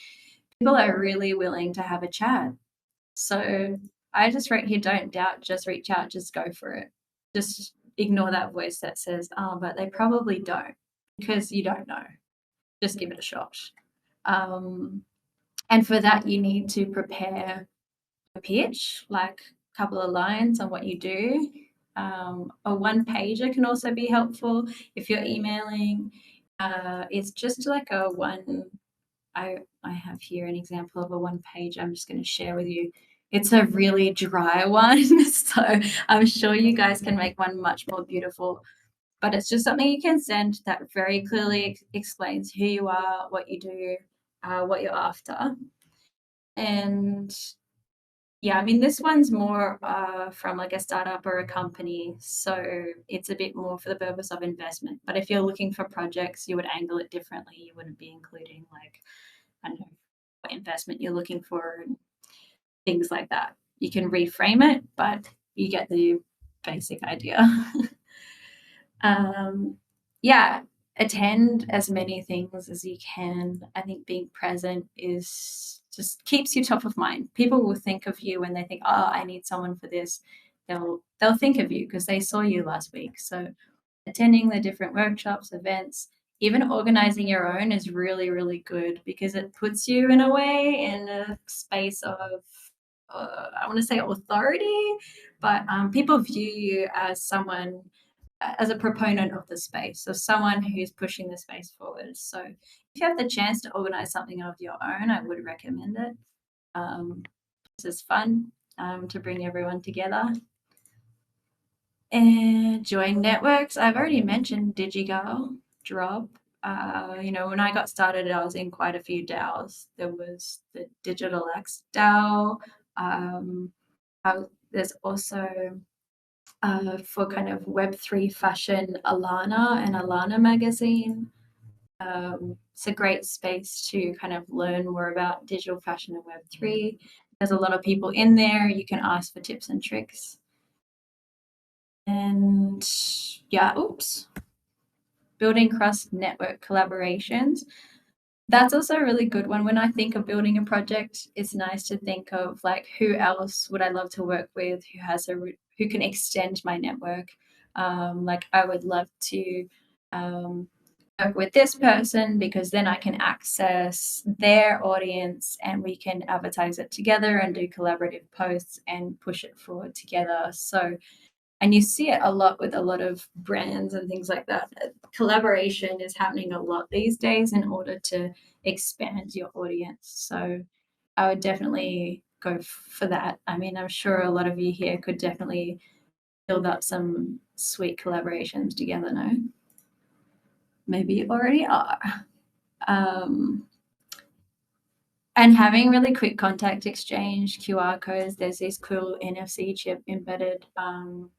people are really willing to have a chat. So I just wrote here, don't doubt, just reach out, just go for it. Just ignore that voice that says, but they probably don't, because you don't know. Just give it a shot. Um, And for that, you need to prepare a pitch, like a couple of lines on what you do. A one pager can also be helpful if you're emailing. It's just like a one. I have here an example of a one page I'm just going to share with you. It's a really dry one, so I'm sure you guys can make one much more beautiful. But it's just something you can send that very clearly explains who you are, what you do, what you're after. And yeah, I mean, this one's more from like a startup or a company, so it's a bit more for the purpose of investment. But if you're looking for projects, you would angle it differently. You wouldn't be including like, I don't know, what investment you're looking for and things like that. You can reframe it, but you get the basic idea. Yeah, attend as many things as you can. I think being present is just keeps you top of mind. People will think of you when they think, "Oh, I need someone for this." They'll think of you because they saw you last week. So attending the different workshops, events, even organizing your own is really, really good because it puts you in a way in a space of, I want to say authority, but people view you as someone, as a proponent of the space, so someone who's pushing the space forward. So if you have the chance to organize something of your own, I would recommend it. This is fun to bring everyone together. And join networks. I've already mentioned DigiGirl, Drop. When I got started, I was in quite a few DAOs. There was the Digital X DAO. There's also for kind of Web3 fashion, Alana and Alana magazine. It's a great space to kind of learn more about digital fashion and Web3. There's a lot of people in there. You can ask for tips and tricks. And yeah, building cross network collaborations. That's also a really good one. When I think of building a project, it's nice to think of like who else would I love to work with who can extend my network. Like I would love to work with this person because then I can access their audience and we can advertise it together and do collaborative posts and push it forward together. So, and you see it a lot with a lot of brands and things like that. Collaboration is happening a lot these days in order to expand your audience. So I would definitely go for that. I mean, I'm sure a lot of you here could definitely build up some sweet collaborations together, no? Maybe you already are. And having really quick contact exchange, QR codes, there's these cool NFC chip embedded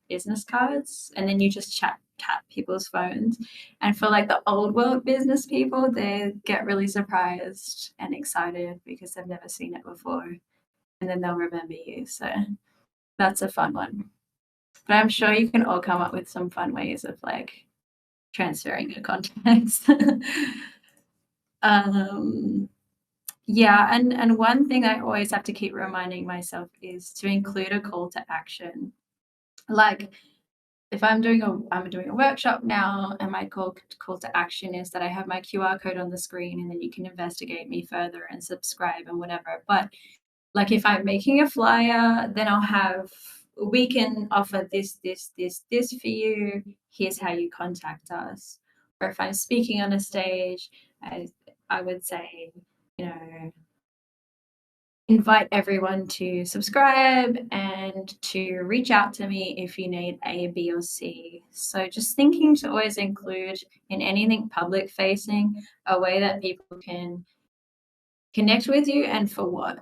business cards, and then you just tap people's phones. And for like the old world business people, they get really surprised and excited because they've never seen it before. And then they'll remember you. So that's a fun one. But I'm sure you can all come up with some fun ways of like transferring your contacts. Yeah, and one thing I always have to keep reminding myself is to include a call to action. Like if I'm doing a workshop now and my call to action is that I have my QR code on the screen and then you can investigate me further and subscribe and whatever. But like if I'm making a flyer, then I'll have we can offer this for you. Here's how you contact us. Or if I'm speaking on a stage, I would say, you know, invite everyone to subscribe and to reach out to me if you need A, B, or C. So just thinking to always include in anything public facing a way that people can connect with you and for what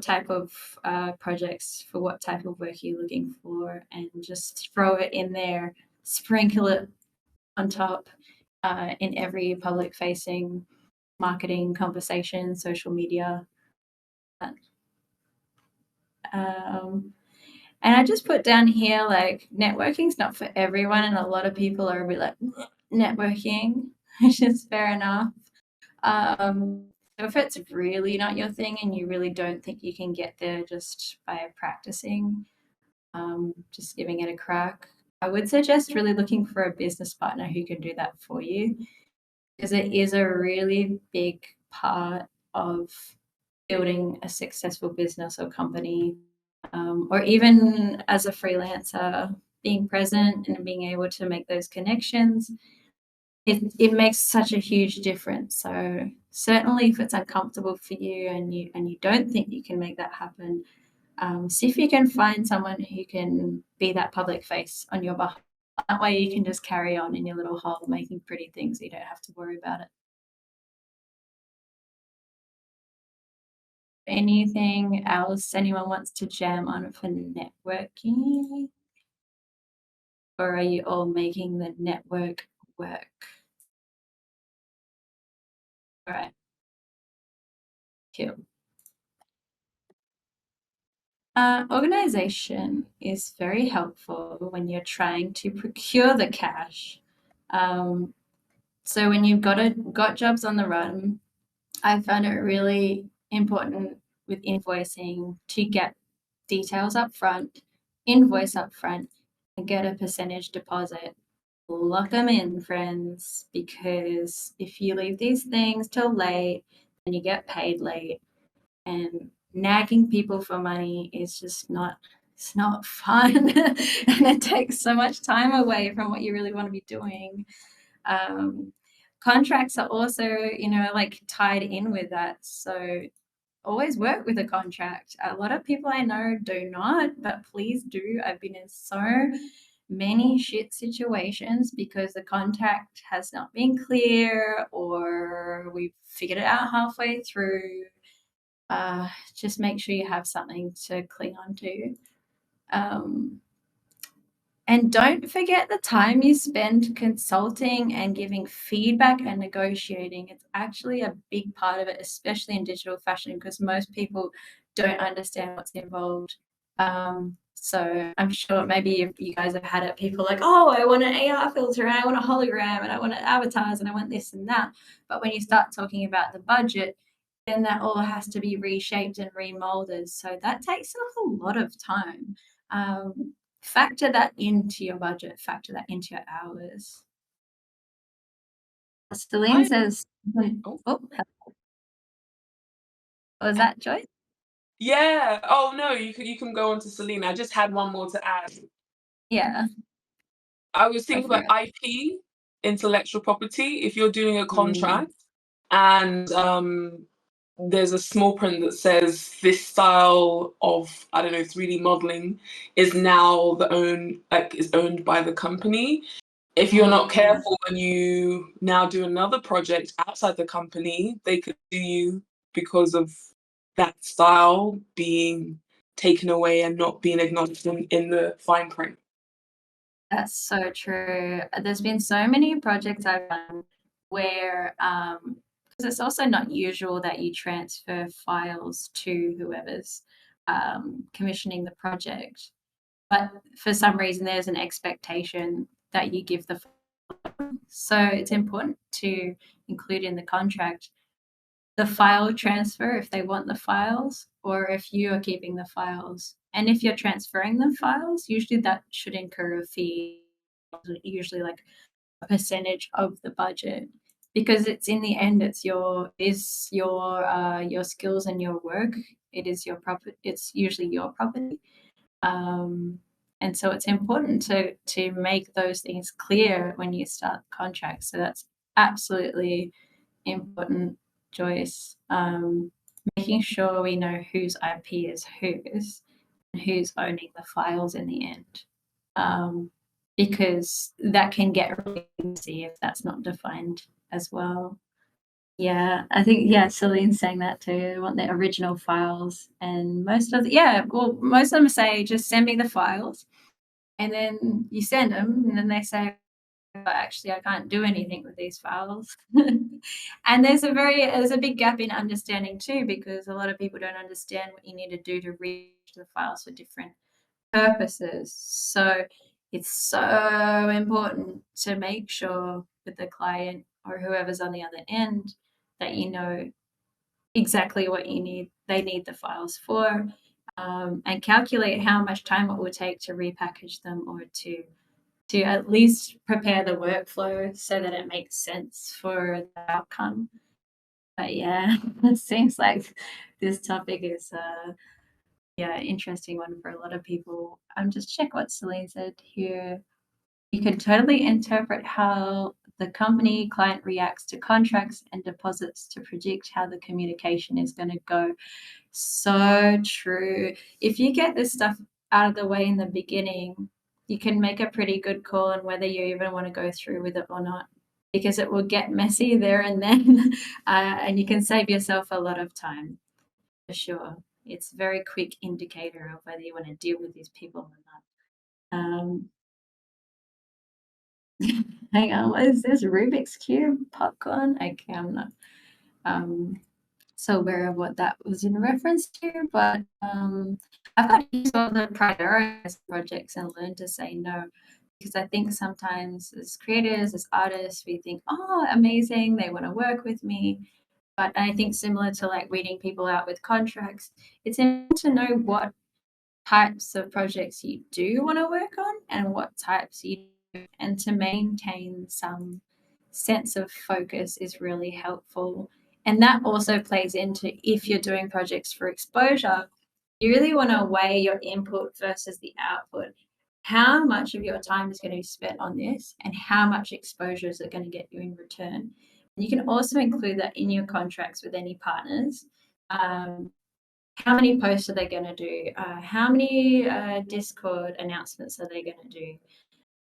type of projects, for what type of work you're looking for, and just throw it in there, sprinkle it on top in every public facing marketing conversation, social media. And I just put down here like networking's not for everyone, and a lot of people are a bit like networking, which is fair enough. So if it's really not your thing and you really don't think you can get there just by practicing, just giving it a crack, I would suggest really looking for a business partner who can do that for you, because it is a really big part of building a successful business or company, or even as a freelancer, being present and being able to make those connections, it makes such a huge difference. So certainly if it's uncomfortable for you and you don't think you can make that happen, see if you can find someone who can be that public face on your behalf. That way you can just carry on in your little hole making pretty things. You don't have to worry about it. Anything else anyone wants to jam on for networking? Or are you all making the network work? All right, cool. Organization is very helpful when you're trying to procure the cash. Um, so when you've got jobs on the run, I found it really important with invoicing to get details up front, invoice up front, and get a percentage deposit. Lock them in, friends, because if you leave these things till late and you get paid late, and nagging people for money is just not, it's not fun. And it takes so much time away from what you really want to be doing. Um, Contracts are also, like tied in with that. So always work with a contract. A lot of people I know do not, but please do. I've been in so many shit situations because the contract has not been clear or we've figured it out halfway through. Just make sure you have something to cling on to. Um, and don't forget the time you spend consulting and giving feedback and negotiating. It's actually a big part of it, especially in digital fashion, because most people don't understand what's involved. So I'm sure maybe you guys have had it. People like, oh, I want an AR filter and I want a hologram and I want avatars and I want this and that. But when you start talking about the budget, then that all has to be reshaped and remolded. So that takes a whole lot of time. Factor that into your budget, factor that into your hours. Celine says, Oh, oh, was that Joyce? yeah. Oh no, you can go on to Selena. I just had one more to add. Yeah, I was go thinking for about it. IP, intellectual property. If you're doing a Mm, contract and there's a small print that says this style of, I don't know, 3D modeling is now is owned by the company. If you're not mm, careful and you now do another project outside the company, they could sue you because of that style being taken away and not being acknowledged in the fine print. that's so true. There's been so many projects I've done where, because it's also not usual that you transfer files to whoever's commissioning the project. But for some reason, there's an expectation that you give the. So it's important to include in the contract the file transfer if they want the files, or if you are keeping the files. And if you're transferring the files, usually that should incur a fee, usually like a percentage of the budget, because it's in the end, your skills and your work. It is your property. It's usually your property. Um, and so it's important to make those things clear when you start contracts. So that's absolutely important, Joyce. Making sure we know whose IP is whose and who's owning the files in the end. Because that can get really messy if that's not defined as well. Yeah, I think Celine's saying that too. I want the original files, and most of them say just send me the files, and then you send them, and then they say, but actually I can't do anything with these files. And there's a big gap in understanding too, because a lot of people don't understand what you need to do to reach the files for different purposes. So it's so important to make sure with the client or whoever's on the other end that you know exactly what they need the files for, and calculate how much time it will take to repackage them or to at least prepare the workflow so that it makes sense for the outcome. But yeah, it seems like this topic is interesting one for a lot of people. Just check what Celine said here. You can totally interpret how the company client reacts to contracts and deposits to predict how the communication is going to go. So true. If you get this stuff out of the way in the beginning, you can make a pretty good call on whether you even want to go through with it or not, because it will get messy there and then, and you can save yourself a lot of time for sure. It's a very quick indicator of whether you want to deal with these people or not. Hang on, what is this? Rubik's Cube popcorn? Okay, I'm not so aware of what that was in reference to, but I've got to use all the prioritize projects and learn to say no. Because I think sometimes as creators, as artists, we think, oh, amazing, they want to work with me. But I think similar to like weeding people out with contracts, it's important to know what types of projects you do want to work on and what types you do, and to maintain some sense of focus is really helpful. And that also plays into if you're doing projects for exposure, you really want to weigh your input versus the output. How much of your time is going to be spent on this and how much exposure is it going to get you in return? And you can also include that in your contracts with any partners. How many posts are they going to do? How many Discord announcements are they going to do?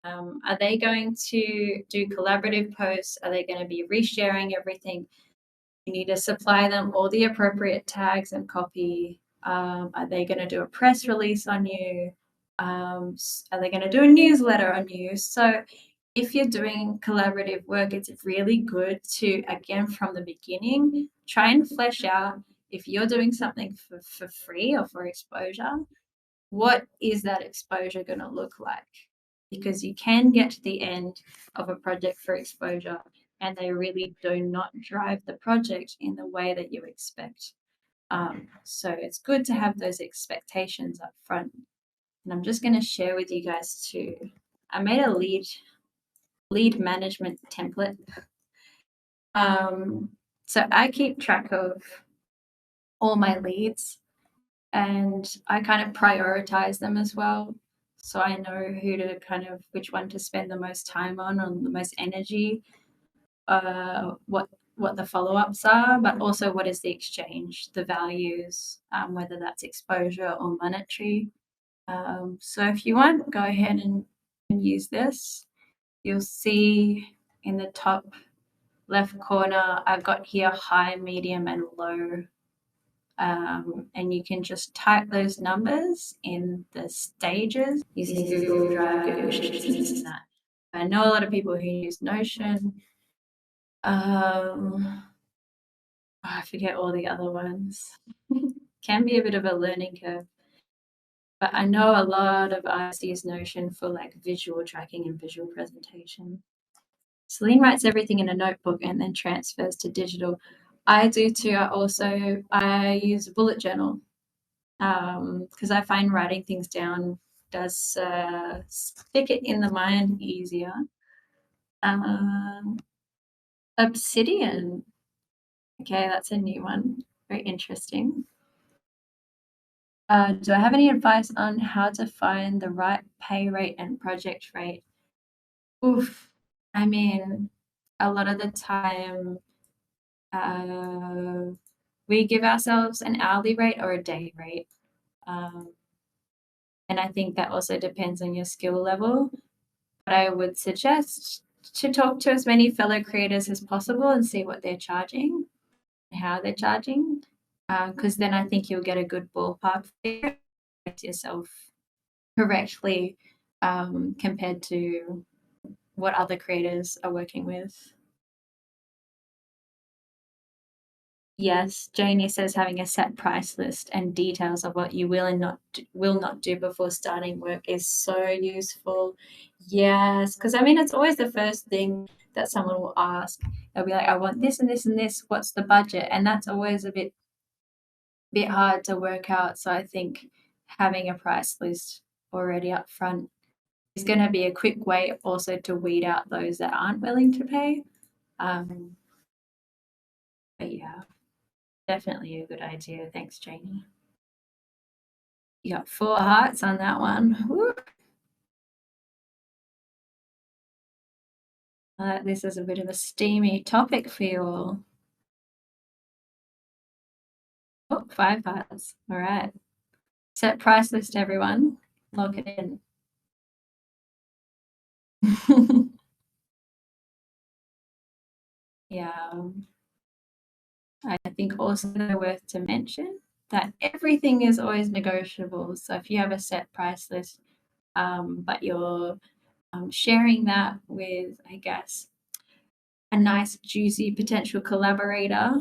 Are they going to do collaborative posts? Are they going to be resharing everything? You need to supply them all the appropriate tags and copy. Are they going to do a press release on you? Are they going to do a newsletter on you? So if you're doing collaborative work, it's really good to, again, from the beginning, try and flesh out if you're doing something for free or for exposure, what is that exposure going to look like? Because you can get to the end of a project for exposure and they really do not drive the project in the way that you expect. So it's good to have those expectations up front. And I'm just going to share with you guys too. I made a lead management template. So I keep track of all my leads and I kind of prioritize them as well. So I know who to which one to spend the most time on the most energy, what the follow-ups are, but also what is the exchange, the values, whether that's exposure or monetary. So if you want, go ahead and use this. You'll see in the top left corner, I've got here high, medium, and low. And you can just type those numbers in the stages using Google Drive, Google Sheets, and that. I know a lot of people who use Notion. I forget all the other ones. Can be a bit of a learning curve. But I know a lot of artists use Notion for like visual tracking and visual presentation. Celine writes everything in a notebook and then transfers to digital. I do too. I use a bullet journal because I find writing things down does stick it in the mind easier. Obsidian. Okay, that's a new one. Very interesting. Do I have any advice on how to find the right pay rate and project rate? Oof. I mean, a lot of the time, we give ourselves an hourly rate or a day rate. And I think that also depends on your skill level. But I would suggest to talk to as many fellow creators as possible and see what they're charging, how they're charging, because then I think you'll get a good ballpark figure yourself correctly compared to what other creators are working with. Yes, Janie says having a set price list and details of what you will not do before starting work is so useful. Yes, because I mean it's always the first thing that someone will ask. They'll be like, "I want this and this and this. What's the budget?" And that's always a bit hard to work out. So I think having a price list already up front is going to be a quick way also to weed out those that aren't willing to pay. But yeah, definitely a good idea. Thanks, Janie. You got 4 hearts on that one. Woo. This is a bit of a steamy topic for you all. Oh, 5 hearts. All right. Set price list, everyone. Lock it in. Yeah. I think also worth to mention that everything is always negotiable. So if you have a set price list, but you're sharing that with, I guess, a nice, juicy potential collaborator,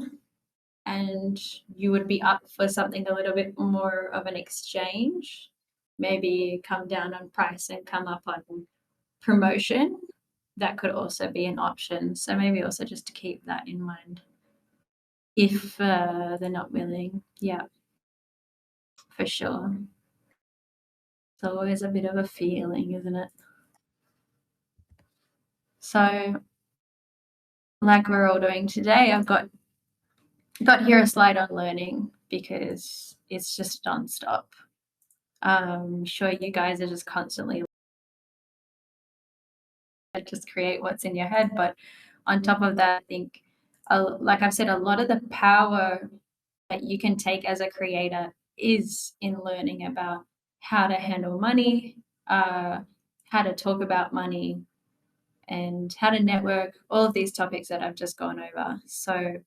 and you would be up for something a little bit more of an exchange, maybe come down on price and come up on promotion, that could also be an option. So maybe also just to keep that in mind if they're not willing. Yeah, for sure. It's always a bit of a feeling, isn't it? So, like we're all doing today, I've got here a slide on learning because it's just nonstop. I'm sure you guys are just constantly just create what's in your head, but on top of that, I think, like I've said, a lot of the power that you can take as a creator is in learning about how to handle money, how to talk about money, and how to network, all of these topics that I've just gone over. So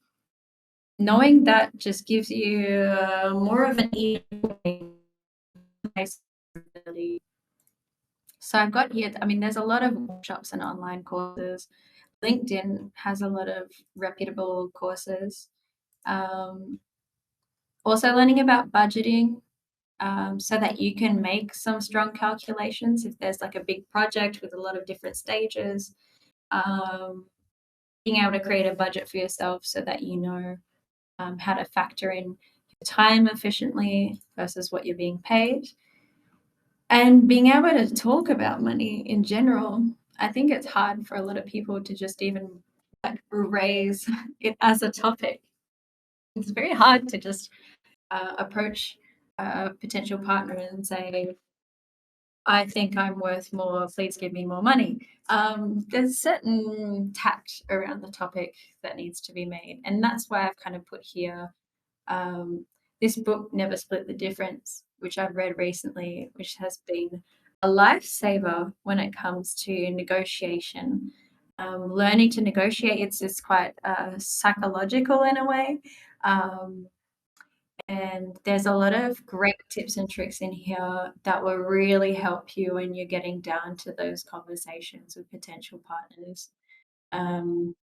knowing that just gives you more of an ability. So I've got here, I mean, there's a lot of workshops and online courses. LinkedIn has a lot of reputable courses. Also learning about budgeting, so that you can make some strong calculations if there's like a big project with a lot of different stages. Being able to create a budget for yourself so that you know how to factor in your time efficiently versus what you're being paid. And being able to talk about money in general. I think it's hard for a lot of people to just even like raise it as a topic. It's very hard to just approach a potential partner and say, I think I'm worth more, please give me more money. There's certain tact around the topic that needs to be made. And that's why I've kind of put here this book, Never Split the Difference, which I've read recently, which has been a lifesaver when it comes to negotiation. Learning to negotiate, it's quite psychological in a way. Um, and there's a lot of great tips and tricks in here that will really help you when you're getting down to those conversations with potential partners. Um,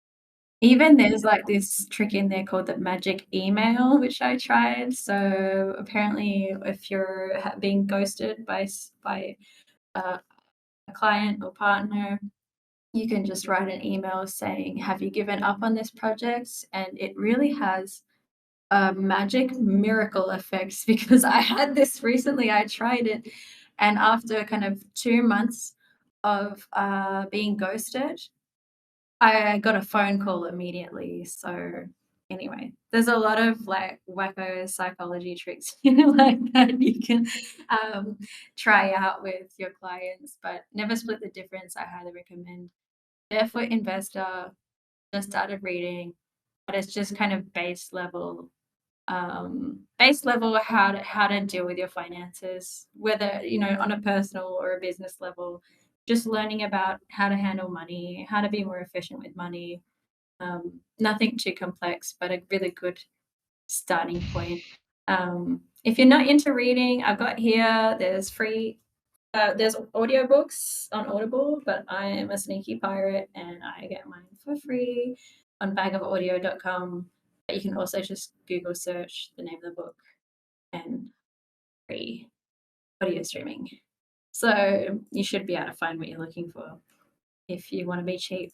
Even there's like this trick in there called the magic email, which I tried. So apparently, if you're being ghosted by uh, a client or partner, you can just write an email saying, "Have you given up on this project?" And it really has magic miracle effects because I had this recently. I tried it, and after kind of 2 months of being ghosted, I got a phone call immediately. So anyway, there's a lot of like wacko psychology tricks, like that you can um, try out with your clients. But never split the difference. I highly recommend. Barefoot Investor. Just started reading, but it's just kind of base level how to deal with your finances, whether on a personal or a business level. Just learning about how to handle money, how to be more efficient with money. Nothing too complex, but a really good starting point. If you're not into reading, I've got here, there's audiobooks on Audible, but I am a sneaky pirate and I get mine for free on bagofaudio.com. But you can also just Google search the name of the book and free audio streaming. So you should be able to find what you're looking for if you want to be cheap.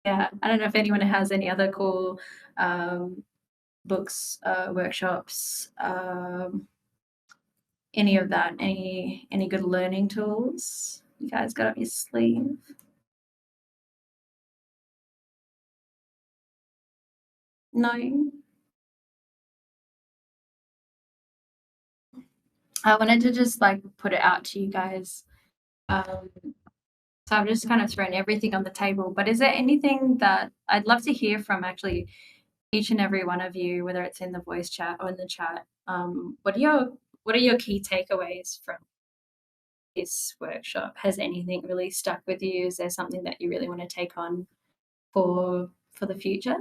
Yeah, I don't know if anyone has any other cool books, workshops, any of that, any good learning tools you guys got up your sleeve? No. I wanted to just like put it out to you guys. Um, so I've just kind of thrown everything on the table. But is there anything that I'd love to hear from actually each and every one of you, whether it's in the voice chat or in the chat? What are your key takeaways from this workshop? Has anything really stuck with you? Is there something that you really want to take on for the future?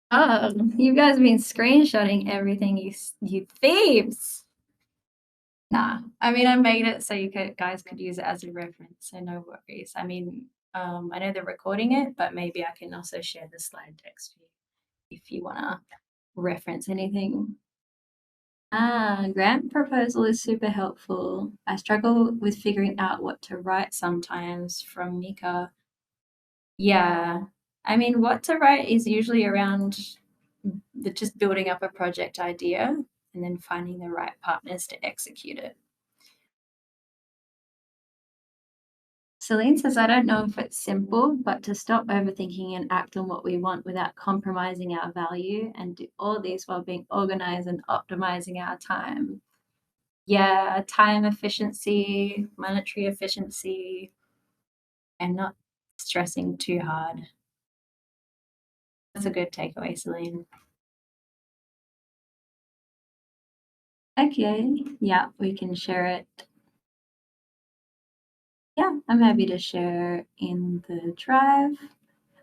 Oh, you guys have been screenshotting everything, you thieves. Nah, I mean, I made it so guys could use it as a reference, so no worries. I mean, I know they're recording it, but maybe I can also share the slide text for you if you wanna reference anything. Grant proposal is super helpful. I struggle with figuring out what to write sometimes from Mika. Yeah. I mean, what to write is usually around just building up a project idea and then finding the right partners to execute it. Celine says, I don't know if it's simple, but to stop overthinking and act on what we want without compromising our value and do all this while being organized and optimizing our time. Yeah, time efficiency, monetary efficiency, and not stressing too hard. That's a good takeaway, Celine. Okay, yeah, we can share it. Yeah, I'm happy to share in the drive.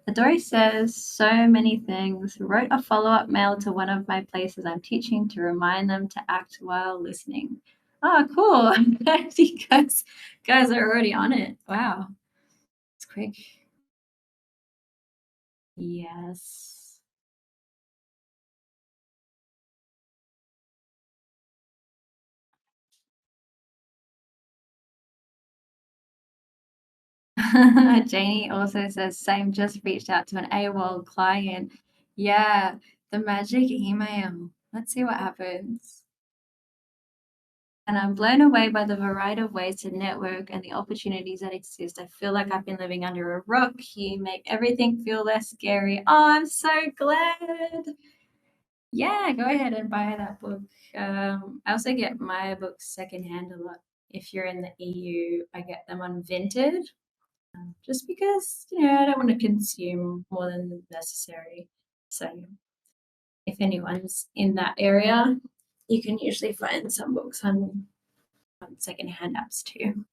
Adori says so many things. Wrote a follow-up mail to one of my places I'm teaching to remind them to act while listening. Oh, cool. You guys are already on it. Wow. It's quick. Yes. Janie also says, same, just reached out to an AWOL client. Yeah, the magic email. Let's see what happens. And I'm blown away by the variety of ways to network and the opportunities that exist. I feel like I've been living under a rock. You make everything feel less scary. Oh, I'm so glad. Yeah, go ahead and buy that book. I also get my books secondhand a lot. If you're in the EU, I get them on Vinted, just because, I don't want to consume more than necessary. So if anyone's in that area, you can usually find some books on secondhand apps too.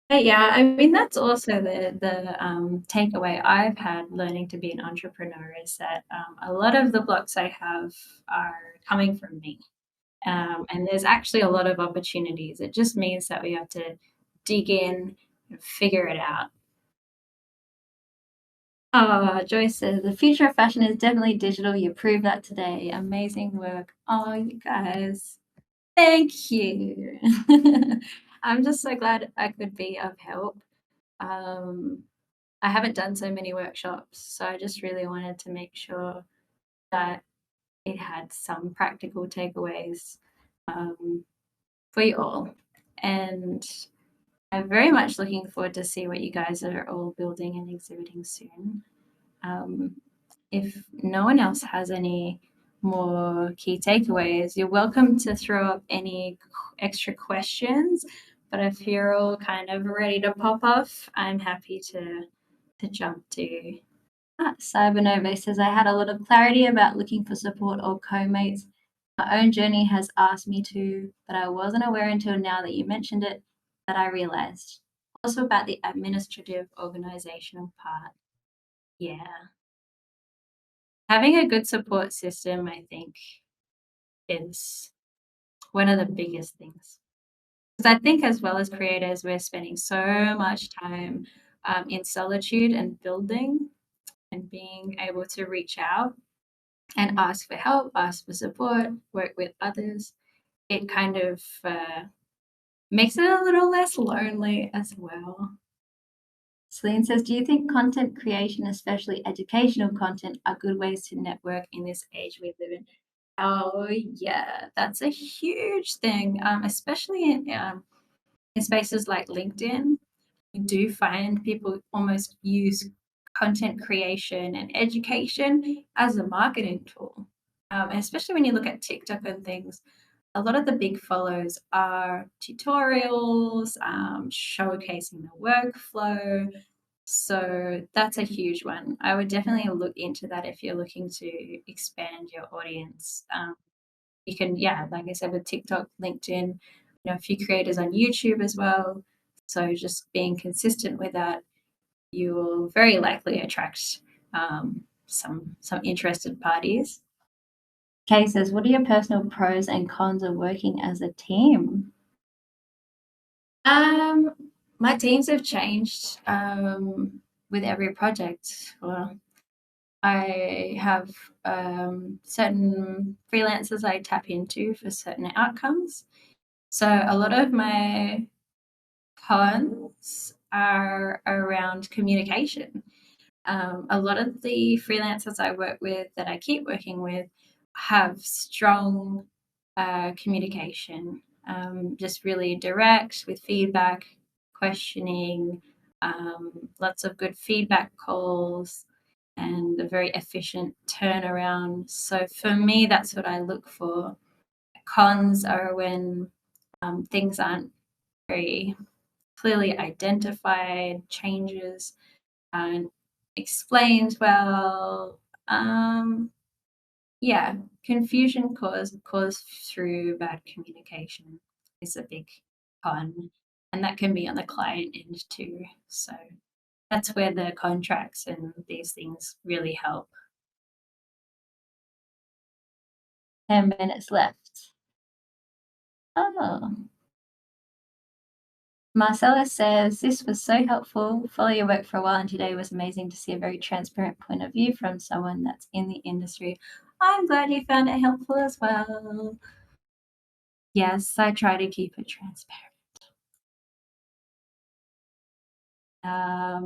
But yeah, I mean that's also the takeaway I've had learning to be an entrepreneur is that a lot of the blocks I have are coming from me, and there's actually a lot of opportunities. It just means that we have to dig in and figure it out. Oh, Joyce says the future of fashion is definitely digital. You proved that today. Amazing work. Oh, you guys. Thank you. I'm just so glad I could be of help. Um, I haven't done so many workshops, so I just really wanted to make sure that it had some practical takeaways um, for you all. And I'm very much looking forward to see what you guys are all building and exhibiting soon. Um, if no one else has any more key takeaways, you're welcome to throw up any extra questions. But if you're all kind of ready to pop off, I'm happy to jump to. Cybernova says, I had a lot of clarity about looking for support or co-mates. My own journey has asked me to, but I wasn't aware until now that you mentioned it that I realized. Also about the administrative organizational part. Yeah. Having a good support system, I think, is one of the biggest things. Because I think, as well as creators, we're spending so much time in solitude and building and being able to reach out and ask for help, ask for support, work with others. It kind of makes it a little less lonely as well. Celine says, do you think content creation, especially educational content, are good ways to network in this age we live in? Oh, yeah, that's a huge thing, especially in spaces like LinkedIn. You do find people almost use content creation and education as a marketing tool. Especially when you look at TikTok and things, a lot of the big follows are tutorials, showcasing the workflow. So that's a huge one. I would definitely look into that if you're looking to expand your audience. You can, yeah, like I said, with TikTok, LinkedIn, a few creators on YouTube as well. So just being consistent with that, you will very likely attract some interested parties. Kay says, what are your personal pros and cons of working as a team? Um, my teams have changed with every project. Well, I have certain freelancers I tap into for certain outcomes. So a lot of my cons are around communication. A lot of the freelancers I work with that I keep working with have strong communication, just really direct with feedback, questioning, lots of good feedback calls, and a very efficient turnaround. So for me, that's what I look for. Cons are when things aren't very clearly identified, changes and explained well. Yeah, confusion caused through bad communication is a big con, and that can be on the client end too. So that's where the contracts and these things really help. 10 minutes left. Oh. Marcella says, this was so helpful. Follow your work for a while, and today was amazing to see a very transparent point of view from someone that's in the industry. I'm glad you found it helpful as well. Yes, I try to keep it transparent.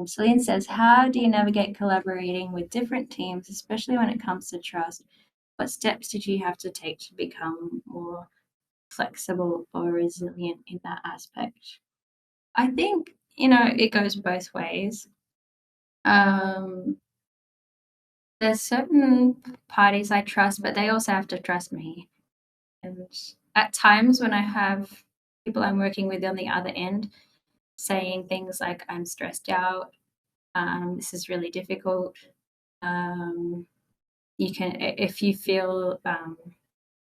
Celine says, how do you navigate collaborating with different teams, especially when it comes to trust? What steps did you have to take to become more flexible or resilient in that aspect? I think, it goes both ways. There's certain parties I trust, but they also have to trust me. And at times when I have people I'm working with on the other end saying things like, I'm stressed out, this is really difficult. You can, if you feel that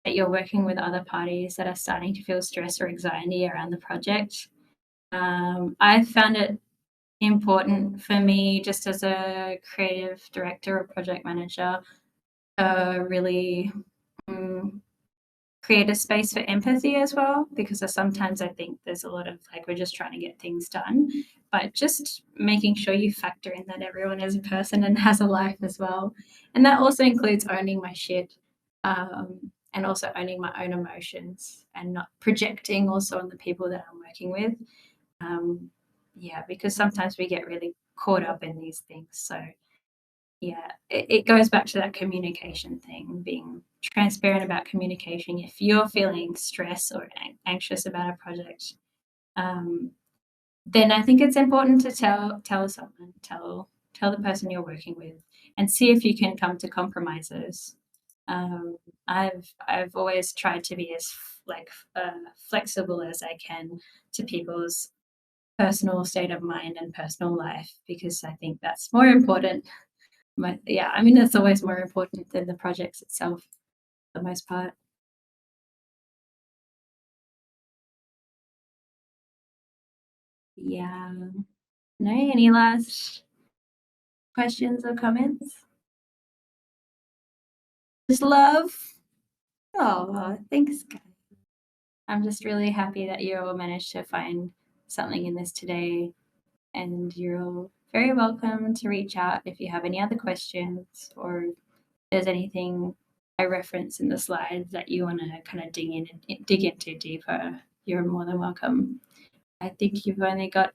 you're working with other parties that are starting to feel stress or anxiety around the project, I found it important for me just as a creative director or project manager to really create a space for empathy as well, because sometimes I think there's a lot of like we're just trying to get things done, but just making sure you factor in that everyone is a person and has a life as well. And that also includes owning my shit, and also owning my own emotions and not projecting also on the people that I'm working with. Yeah, because sometimes we get really caught up in these things. So yeah, it goes back to that communication thing, being transparent about communication. If you're feeling stress or anxious about a project, then I think it's important to tell someone, tell the person you're working with, and see if you can come to compromises. I've always tried to be as flexible as I can to people's personal state of mind and personal life, because I think that's more important. Yeah, I mean, that's always more important than the projects itself for the most part. Yeah. No, any last questions or comments? Just love. Oh, thanks, guys. I'm just really happy that you all managed to find something in this today, and you're all very welcome to reach out if you have any other questions, or if there's anything I reference in the slides that you want to kind of dig into deeper. You're more than welcome. I think you've only got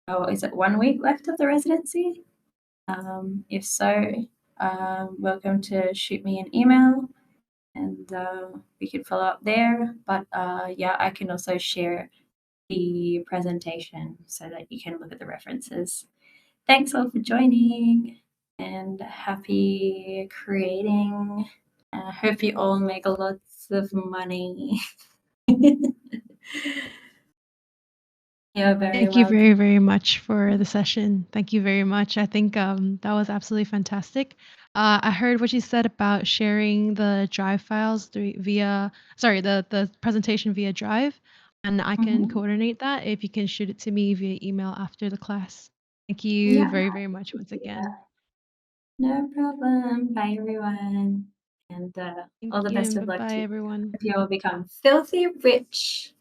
oh, is it 1 week left of the residency? If so, welcome to shoot me an email and we can follow up there. But yeah, I can also share the presentation so that you can look at the references. Thanks all for joining and happy creating. I hope you all make lots of money. You're very Thank you welcome. very, very much for the session. Thank you very much. I think that was absolutely fantastic. I heard what you said about sharing the Drive files the presentation via Drive, and I can Mhm. coordinate that if you can shoot it to me via email after the class. Thank you Yeah, very, very much once do again. that. No problem. Bye, everyone. And Thank all the you, best and of luck bye-bye, to you. everyone. Hope you all become filthy rich.